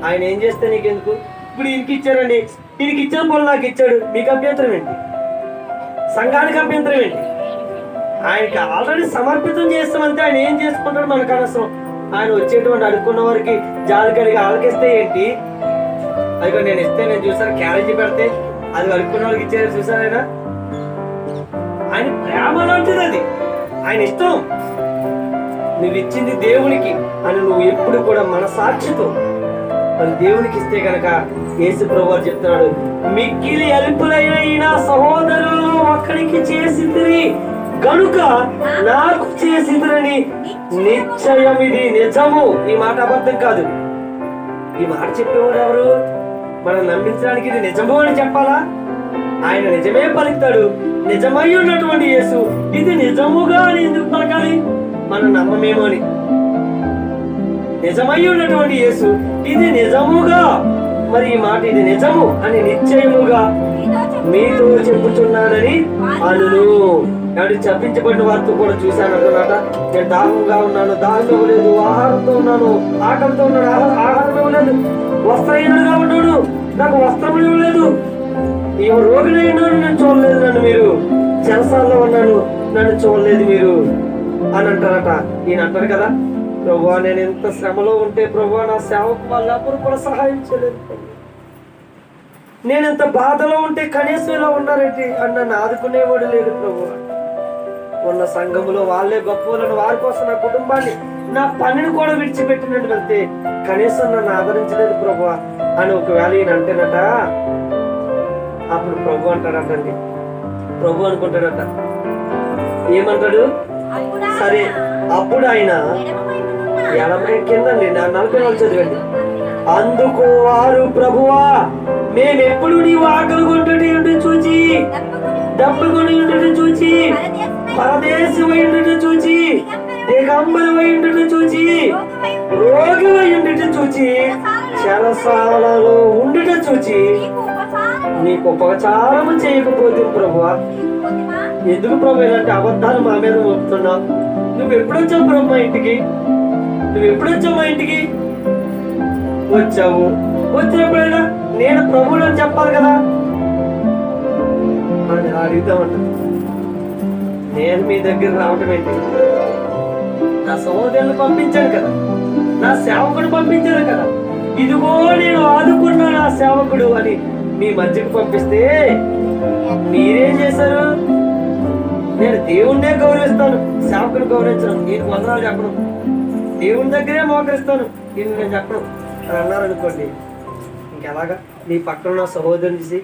ఆయన ఏం చేస్తే నీకెందుకు. ఇప్పుడు ఈయనకి ఇచ్చారండి, ఈయనకి ఇచ్చిన పనులు నాకు ఇచ్చాడు, మీకు అభ్యంతరం ఏంటి, సంఘానికి అభ్యంతరం ఏంటి, ఆయనకి ఆల్రెడీ సమర్పితం చేస్తామంటే ఆయన ఏం చేసుకుంటాడు మనకు అనవసరం. ఆయన వచ్చేటువంటి అడుక్కున్న వారికి జాలి కలిగి ఆలకిస్తే ఏంటి, అది నేను ఇస్తే నేను చూసాను క్యారేజీ పెడితే అది అడుక్కున్న వాళ్ళకి ఇచ్చేది చూసాను. ఆయన ప్రేమ లాంటిది, అది ఆయన ఇష్టం. నువ్వు ఇచ్చింది దేవునికి అని నువ్వు ఎప్పుడు కూడా మనసాక్షితో మరి దేవునికి ఇస్తే కనుక యేసు ప్రభువు చెప్తున్నాడు, మిక్కిలి అల్పులైన ఈయన సహోదరులు ఒక్కడికి చేసితిరి గనుక నాకు చేసితిరని నిశ్చయం, ఇది నిజము. ఈ మాట అబద్ధం కాదు. ఈ మాట చెప్పేవాడు ఎవరు, మనం నమ్మించడానికి ఇది నిజము అని చెప్పాలా. ఆయన నిజమే పలుకుతాడు. నిజమై ఉన్నటువంటి యేసు ఇది నిజముగా అని ఎందుకు పలకాలి, మనం నమ్మమేమో అని. నిజమై ఉన్నటువంటి యేసు ఇది నిజముగా, మరి ఈ మాట ఇది నిజము అని నిశ్చయముగా మీతో చెప్పుచున్నానని అనును. నాడు చెప్పించబడిన వారితో కూడా చూశాను అన్నమాట. నేను దాహంగా ఉన్నాను, దాహం ఇవ్వలేదు, ఆహారంతో ఉన్నాను, ఆకలితో ఉన్నాను, ఆహారం ఇవ్వలేదు, వస్త్రహీనుడుగా ఉన్నాడు, నాకు వస్త్రం ఇవ్వలేదు, ఈ రోగిని ఉన్నాను, నేను చూడలేదు, నన్ను మీరు చెరసాల్లో ఉన్నాను, నన్ను చూడలేదు మీరు అని అంటారట. ఈయన అంటారు కదా, ప్రభువా నేను ఎంత శ్రమలో ఉంటే ప్రభువా నా సేవకు వాళ్ళెవరు కూడా సహాయం చేయలేదు. నేను ఎంత బాధలో ఉంటే కనీసం ఇలా ఉన్నారేంటి అని నన్ను ఆదుకునేవాడు లేడు ప్రభువా. ఉన్న సంఘములో వాళ్ళే గొప్పలను, వారి కోసం నా కుటుంబాన్ని, నా పనిని కూడా విడిచిపెట్టినట్టు వెళ్తే కనీసం నన్ను ఆదరించలేదు ప్రభువా అని ఒకవేళ ఈయన అంటేనట, అప్పుడు ప్రభు అంటాడటండి. ప్రభు అనుకుంటాడట, ఏమంటాడు? సరే అప్పుడు ఆయన కిందండి 40 చదివండి. అందుకు వారు, ప్రభువా మేమెప్పుడు నీవు ఆకలి కొంటుని చూచి, డబ్బుకొని ఉండుట చూచి, పరదేశమై ఉండుట చూచి, దిగంబరమై ఉండుట చూచి, రోగివై ఉండుట చూచి, చెరసాలలో ఉండుట చూచి నీకు ఉపచారము చేయకపోతే ప్రభువా. ఎందుకు ప్రభు ఇలాంటి అబద్ధాలు మా మీద మోపుతున్నావు? నువ్వు ఎప్పుడొచ్చావు ప్రభు మా ఇంటికి? నువ్వు ఎప్పుడొచ్చావు మా ఇంటికి? వచ్చావు, వచ్చినప్పుడైనా నేను ప్రభువుని అని చెప్పాలి కదా అని అడుగుతామంట. నేను మీ దగ్గర రావటం ఏంటి? నా సహోదరుని పంపించాను కదా, నా సేవకుడు పంపించాను కదా, ఇదిగో నేను ఆదుకున్నా నా సేవకుడు అని మీ మధ్యకు పంపిస్తే మీరేం చేశారు? నేను దేవుణ్ణే గౌరవిస్తాను, సేవకుని గౌరవించను, నేను వందనాలు చెప్పను, దేవుని దగ్గరే మోకరిస్తాను, నేను చెప్పను అని అన్నారనుకోండి, ఇంకెలాగా? నీ పక్కన ఉన్న సహోదరుని చూసి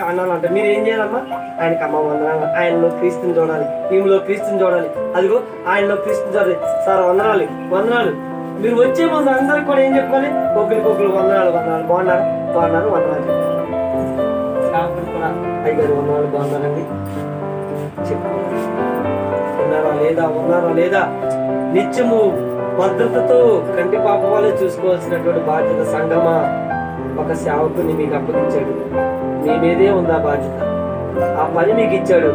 అన్నానంట, మీరు ఏం చేయాలమ్మా? ఆయనకి అమ్మ వందనాలు, ఆయనలో క్రీస్తుని చూడాలి, ఈమెలో క్రీస్తుని చూడాలి, అదిగో ఆయనలో క్రీస్తుని చూడాలి, సార్ వందనాలు వందనాలు. మీరు వచ్చే ముందు అందరికి కూడా ఏం చెప్పాలి? ఒకరికొకరు వందనాలు వందనాలు, బాగున్నారు బాగున్నారు వందనాలు చెప్పాలి. కూడా అయ్యారు వందనాలు బాగున్నారండి చెప్పాలి. ఉన్నారా లేదా, ఉన్నారా లేదా? నిత్యము భద్రతతో కంటి పాప వాళ్ళే చూసుకోవాల్సినటువంటి బాధ్యత సంఘమా ఒక సేవకుని మీకు అప్పగించాడు. మీ మీదే ఉందా బాధ్యత, ఆ పని మీకు ఇచ్చాడు.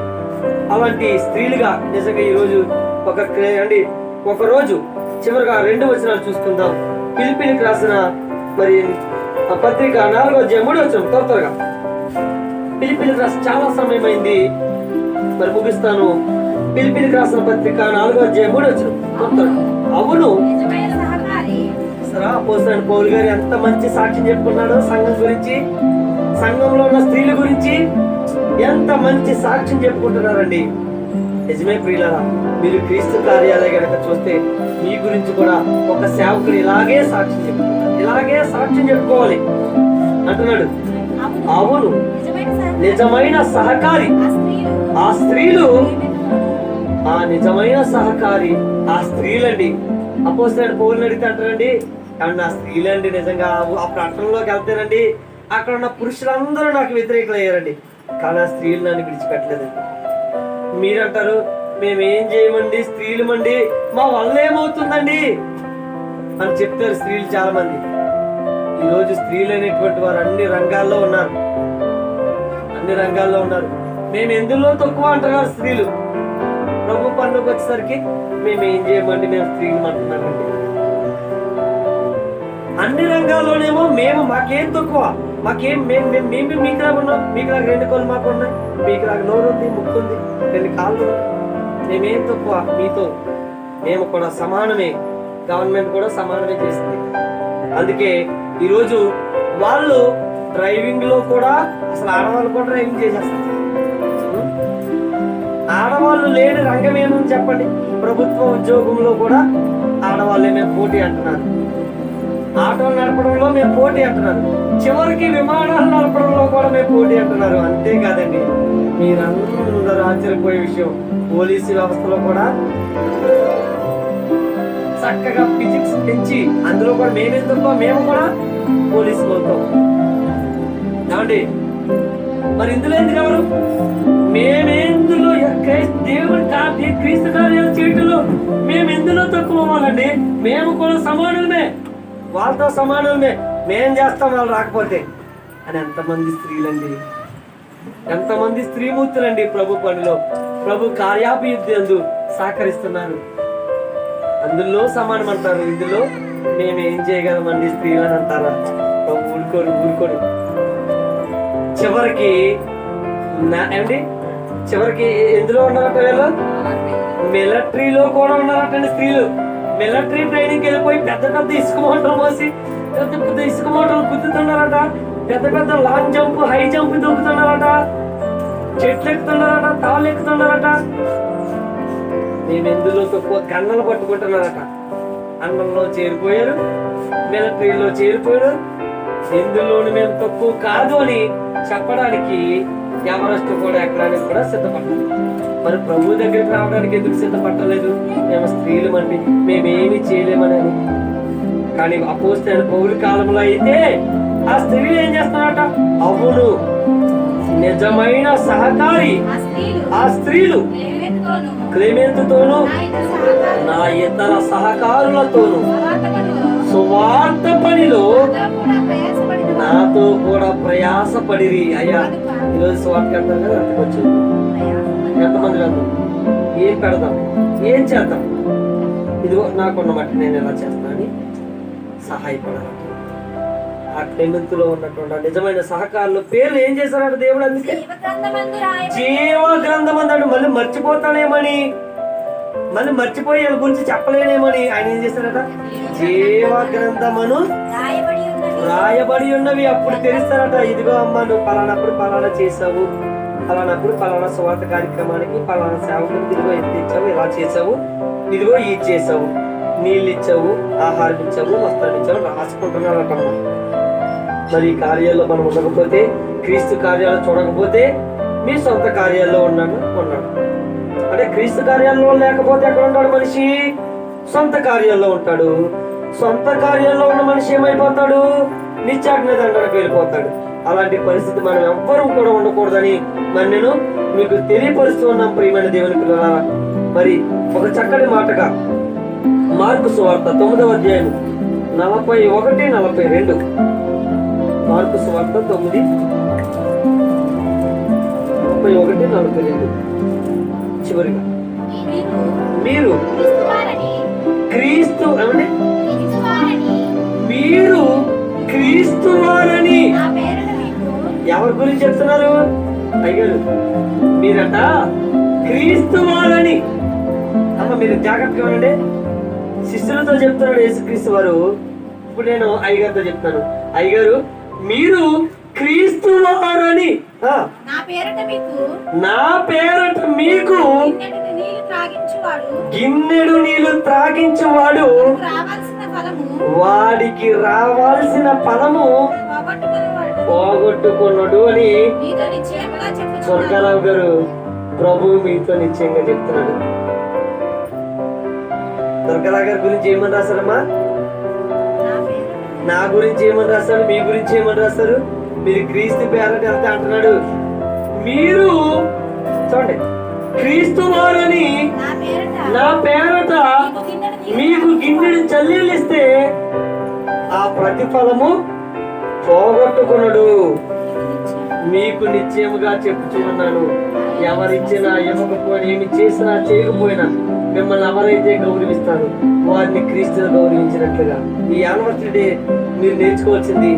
అలాంటి స్త్రీలుగా నిజంగా ఈరోజు ఒక రోజు చివరిగా 2 వచనాలు చూసుకుందాం. ఫిలిప్పీలకు రాసిన మరి పత్రిక 4వ అధ్యాయం 3వ వచనం త్వరగా. ఫిలిప్పీలకు రాసిన చాలా సమయం అయింది, మరి ముగిస్తాను. ఫిలిప్పీలకు రాసిన పత్రిక 4వ అధ్యాయం 3వ వచనం. అవును, అపోస్తలుడైన పౌలు గారు ఎంత మంచి సాక్ష్యం చెప్పుకున్నాడో సంఘం గురించి, సంఘంలో ఉన్న స్త్రీల గురించి ఎంత మంచి సాక్ష్యం చెప్పుకుంటున్నారండి. నిజమే ప్రియులారా, మీరు క్రీస్తు కార్యాలయ గనక చూస్తే మీ గురించి కూడా ఒక సేవకుడు ఇలాగే సాక్ష్యం చెప్పుకుంటారు, ఇలాగే సాక్ష్యం చెప్పుకోవాలి అంటున్నాడు. అవును, నిజమైన సహకారి ఆ స్త్రీలు, ఆ నిజమైన సహకారి ఆ స్త్రీలండి. అపోస్తలుడైన పౌలుని అడిగితే అంటారండి, అండ్ ఆ స్త్రీలండి నిజంగా ఆ ప్రకటనలోకి వెళ్తేనండి అక్కడ ఉన్న పురుషులందరూ నాకు వ్యతిరేకులు అయ్యారండి, కానీ ఆ స్త్రీలు నన్ను విడిచిపెట్టలేదండి. మీరంటారు మేమేం చేయమండి, స్త్రీలు మండి, మా వల్ల ఏమవుతుందండి అని చెప్తారు స్త్రీలు చాలా మంది. ఈరోజు స్త్రీలు అనేటువంటి వారు అన్ని రంగాల్లో ఉన్నారు, అన్ని రంగాల్లో ఉన్నారు. మేము ఎందులో తక్కువ అంటున్నారు స్త్రీలు. ప్రభు పనులకు వచ్చేసరికి మేమేం చేయమండి, మేము స్త్రీలు అంటున్నామండి. అన్ని రంగాల్లోనేమో మాకేం తక్కువ, మాకేం మీకులాగా ఉన్నాం, మీకులాగా 2 కళ్ళు మాకు ఉన్నాయి, మీకులాగా నోరు ఉంది, ముక్కు ఉంది, 2 కాళ్ళు, మేమేం తక్కువ మీతో? మేము కూడా సమానమే, గవర్నమెంట్ కూడా సమానమే చేస్తుంది. అందుకే ఈరోజు వాళ్ళు డ్రైవింగ్ లో కూడా అసలు ఆడవాళ్ళు కూడా డ్రైవింగ్ చేసేస్తారు. ఆడవాళ్ళు లేని రంగం ఏమని చెప్పండి? ప్రభుత్వ ఉద్యోగంలో కూడా ఆడవాళ్ళే మేము పోటీ అంటున్నారు, ఆటోలు నడపడంలో మేము పోటీ అంటున్నారు, చివరికి విమానాలు నడపడంలో కూడా మేము పోటీ అంటున్నారు. అంతేకాదండి, మీరందరూ ఆశ్చర్యపోయే విషయం, పోలీసు వ్యవస్థలో కూడా చక్కగా ఫిజిక్స్ పెంచి అందులో కూడా మేమెందుకో మేము కూడా పోలీసులు అవుతాం ఏమండి. మరి ఇందులో ఎందుకు ఎవరు? మేమెందులో దేవుడి క్రీస్తు కార్యాలు చేయటంలో మేము ఎందులో తక్కువ అవ్వాలండి? మేము కూడా సమానమే, వాళ్ళతో సమానమే, మేం చేస్తాం వాళ్ళు రాకపోతే అని. ఎంతమంది స్త్రీలండి, ఎంతమంది స్త్రీమూర్తులండి ప్రభు పనిలో, ప్రభు కార్యాభివృద్ధి సహకరిస్తున్నారు. అందులో సమానం అంటారు, ఇందులో మేమేం చేయగలమండి స్త్రీలని అంటారా? ప్రభు ఊరుకోడు. చివరికి చివరికి ఎందులో ఉన్నారట వీళ్ళు? మిలిటరీలో కూడా ఉన్నారటండి స్త్రీలు. మిలిటరీ ట్రైనింగ్కి వెళ్ళిపోయి పెద్ద పెద్ద ఇసుక మోటార్లు మోసి పెద్ద పెద్ద ఇసుక మోటార్లు గుద్దుతున్నారట, పెద్ద పెద్ద లాంగ్ జంప్ హై జంప్ దూకుతున్నారట, చెట్లు ఎక్కుతున్నారట, తాళ్ళు ఎక్కుతున్నారట. మేము ఎందులో తక్కువ గన్నలు పట్టుకుంటున్నారట. అన్నంలో చేరిపోయారు, మిలిటరీలో చేరిపోయారు. ఎందులోని మేము తక్కువ కాదు అని చెప్పడానికి ఎవరెస్ట్ కూడా ఎక్కడానికి కూడా సిద్ధపడ్డారు. మరి ప్రభు దగ్గరికి రావడానికి ఎందుకు సిద్ధపడలేదు? మేము స్త్రీలమండి, మేమేమి చేయలేమని. కానీ అపోస్తలుడైన పౌలు కాలంలో అయితే ఆ స్త్రీలు ఏం చేస్తున్నారట? అవును, నిజమైన సహకారి ఆ స్త్రీలు క్లెమెంతుతోను నా ఇతర సహకారులతోను సువార్త పనిలో నాతో కూడా ప్రయాసపడిరి. అయ్యా, ఈరోజు సువార్త వెళ్తాం కదా, వచ్చింది ఎంతమంది వెళ్తాం, ఏం పెడదాం, ఏం చేద్దాం, ఇదిగో నాకున్న మట్టి నేను ఎలా చేస్తానని సహాయపడాలి. ఆ క్లెమెంతులో ఉన్నటువంటి నిజమైన సహకారులు పేర్లు ఏం చేశారట దేవుడు? అందుకే జీవ గ్రంథం అన్నాడు. మళ్ళీ మర్చిపోతానేమని, మళ్ళీ మర్చిపోయి వాళ్ళ గురించి చెప్పలేనేమని ఆయన ఏం చేశారట? జీవ గ్రంథమును రాయబడి ఉన్నవి అప్పుడు తెలుస్తారట. ఇదిగో అమ్మ, నువ్వు పలానప్పుడు పలానా చేసావు, పలానప్పుడు పలానా స్వార్థ కార్యక్రమానికి పలానా సేవకులు ఇదిగో ఎత్తిచ్చావు, ఇలా చేసావు, ఇదిగో ఇది చేసావు, నీళ్ళు ఇచ్చావు, ఆహారం ఇచ్చావు, వస్త్రం ఇచ్చావు, రాసుకుంటున్నారటమ్మా. మరి ఈ కార్యాల్లో మనం ఉండకపోతే, క్రీస్తు కార్యాలు చూడకపోతే మీ సొంత కార్యాల్లో ఉన్నాడు. అంటే క్రీస్తు కార్యాల్లో లేకపోతే ఎక్కడ ఉంటాడు మనిషి? సొంత కార్యాల్లో ఉంటాడు. సొంత కార్యాల్లో ఉన్న మనిషి ఏమైపోతాడు? నిత్యాగ్ని దండనకు వెళ్ళిపోతాడు. అలాంటి పరిస్థితి మనం ఎవ్వరూ కూడా ఉండకూడదని మరి నేను మీకు తెలియపరుస్తూ ఉన్నాం ప్రియమైన దేవుని పిల్లలారా. మరి ఒక చక్కటి మాటగా మార్కు సువార్త 9వ అధ్యాయం 41, 42. మార్కు సువార్త 9:41, 42. చివరిగా మీరు క్రీస్తు అంటే మీరు క్రీస్తు వారని ఎవరి గురించి చెప్తున్నారు? అయ్యారు మీరట క్రీస్తు వారని. అమ్మ, మీరు జాగ్రత్తగా ఉండండి. శిష్యులతో చెప్తున్నాడు యేసుక్రీస్తు వారు. ఇప్పుడు నేను అయ్యగారితో చెప్తాను. అయ్యగారు, మీరు క్రీస్తు వారని, నా పేరట మీకు గిన్నెడు నీళ్లు త్రాగించువాడు వాడికి రావాల్సిన ఫలము పోగొట్టుకున్నాడు అని స్వర్గరావు గారు ప్రభు మీతో నిశ్చయంగా చెప్తున్నాడు. స్వర్గరావు గారి గురించి ఏమని రాశారమ్మా? నా గురించి ఏమని రాశారు? మీ గురించి ఏమని రాశారు? మీరు క్రీస్తు పేరట వెళ్తే అంటున్నాడు. మీరు చూడండి, క్రీస్తు వారని నా పేరట మీకు గిన్నెడు చల్లీలు ఇస్తే ఆ ప్రతిఫలము పోగొట్టుకున్నాడు. మీకు నిశ్చయముగా చెప్పుచూ ఉన్నాను, ఎవరిచ్చినా ఇవ్వకపోయినా ఏమి చేసినా చేయకపోయినా మిమ్మల్ని ఎవరైతే గౌరవిస్తారు వారిని క్రీస్తుని గౌరవించినట్లుగా. ఈ యానివర్సరీ డే మీరు నేర్చుకోవాల్సింది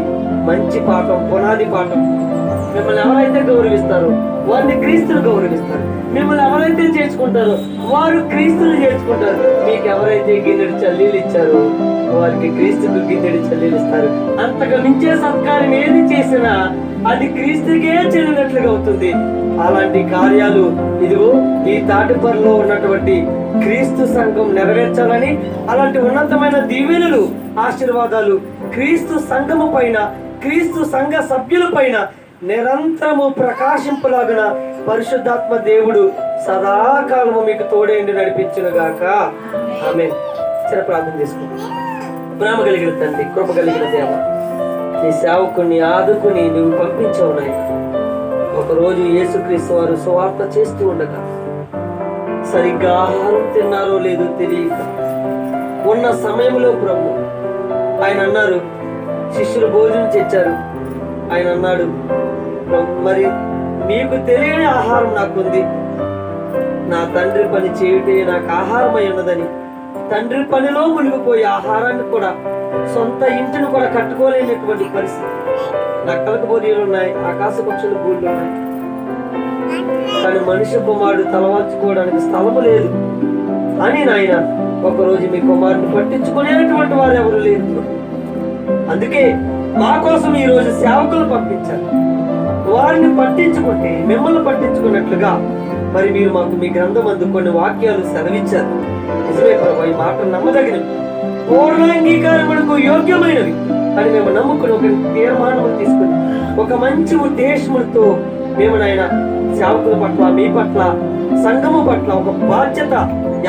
మంచి పాఠం, పునాది పాఠం. మిమ్మల్ని ఎవరైతే గౌరవిస్తారో వారిని క్రీస్తుని గౌరవిస్తారు. మిమ్మల్ని ఎవరైతే చేర్చుకుంటారో వారు క్రీస్తుని చేర్చుకుంటారు. మీకు ఎవరైతే గిన్నెడు చల్లీలు ఇచ్చారో వారికి క్రీస్తుకు గిన్నెడు చల్లీలు ఇస్తారు. అంతగా మించే సత్కారం ఏది చేసినా అది క్రీస్తుకే చెందినట్లుగా అవుతుంది. అలాంటి కార్యాలు ఇదిగో ఈ తాటిపర్లో ఉన్నటువంటి క్రీస్తు సంఘం నెరవేర్చాలని, అలాంటి ఉన్నతమైన దీవెనలు, ఆశీర్వాదాలు క్రీస్తు సంఘము పైన, క్రీస్తు సంఘ సభ్యుల పైన నిరంతరము ప్రకాశింపులాగున పరిశుద్ధాత్మ దేవుడు సదాకాలము మీకు తోడేండి నడిపించునుగాక. ఆమేన్. చిన్న ప్రార్థన చేసుకుంటాం. ప్రేమ కలిగిన తండ్రి, కృప కలిగిన దేవ, నీ సేవకుని ఆదుకుని నువ్వు పంపించావు నాయన. ఒకరోజు యేసుక్రీస్తు వారు సువార్త చేస్తూ ఉండగా సరిగ్గా ఆహారం తిన్నారో లేదో తెలియక ఉన్న సమయంలో ప్రభు ఆయన అన్నారు, శిష్యులు భోజనం తెచ్చారు. ఆయన అన్నాడు, మరి మీకు తెలియని ఆహారం నాకుంది, నా తండ్రి పని చేయుటే నాకు ఆహారమై ఉన్నదని. తండ్రి పనిలో మునిగిపోయి ఆహారాన్ని కూడా, సొంత ఇంటిని కూడా కట్టుకోలేనటువంటి పరిస్థితి. నక్కలకు బోరీలు ఉన్నాయి, ఆకాశ పక్షుల గూళ్ళు ఉన్నాయి, కానీ మనిషి కుమారుడు తలవాల్చుకోవడానికి స్థలము లేదు అని నాయన ఒకరోజు మీ కుమారుని పట్టించుకునేటువంటి వారు ఎవరు లేరు. అందుకే మా కోసం ఈ రోజు సేవకులు పంపించారు. వారిని పట్టించుకుంటే మిమ్మల్ని పట్టించుకున్నట్లుగా మరి మీరు మాకు మీ గ్రంథమందు కొన్ని వాక్యాలు సెలవిచ్చారు. నిజమే ప్రభు, ఈ మాటలు నమ్మదగినవి, పూర్ణాంగీకారములకు యోగ్యమైనవి అని మేము నమ్ముకుని ఒక తీర్మానం తీసుకుని ఒక మంచి ఉద్దేశములతో మేము నాయన సేవకుల పట్ల, మీ పట్ల, సంఘము పట్ల ఒక బాధ్యత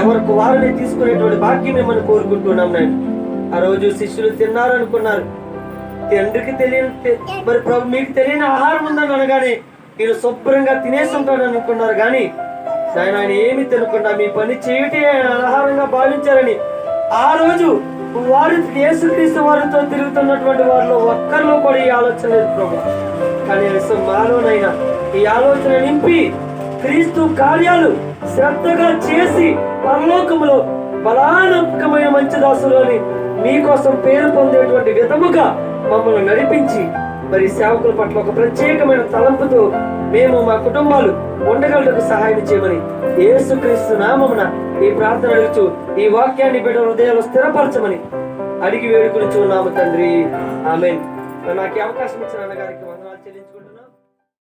ఎవరికి వారిని తీసుకునేటువంటి భాగ్యం మిమ్మల్ని కోరుకుంటున్నాం నాయన. ఆ రోజు శిష్యులు తిన్నారనుకున్నారు. తండ్రికి తెలియని మరి ప్రభు మీకు తెలియని ఆహారం ఉందని అనగానే మీరు శుభ్రంగా తినేసి ఉంటాడు అనుకున్నారు. కానీ ఆయన ఏమి తినకుండా మీ పని చేయటే ఆహారంగా భావించారని ఆ రోజు వారు యేసుక్రీస్తు వారితో తిరుగుతున్నటువంటి వారిలో ఒక్కరిలో కూడా ఈ ఆలోచన లేదు ప్రభు. కానీ మాలోనైనా ఈ ఆలోచన నింపి క్రీస్తు కార్యాలు శ్రద్ధగా చేసి పరలోకములో బలానమ్మకమైన మంచి దాసులు అని మీకోసం పేరు పొందేటువంటి విధముగా మమ్మల్ని నడిపించి మరి సేవకుల పట్ల ఒక ప్రత్యేకమైన తలంపుతో మేము మా కుటుంబాలు ఉండగలకు సహాయం చేయమని యేసుక్రీస్తు నామమున ఈ ప్రార్థన అడుగుచు ఈ వాక్యాన్ని బిడ్డ హృదయాలు స్థిరపరచమని అడిగి వేడుకొనుచున్నాము తండ్రి. ఆమేన్. నాకు అవకాశం ఇచ్చిన అన్నగారికి వందనాలు చెల్లించుకుంటున్నాను.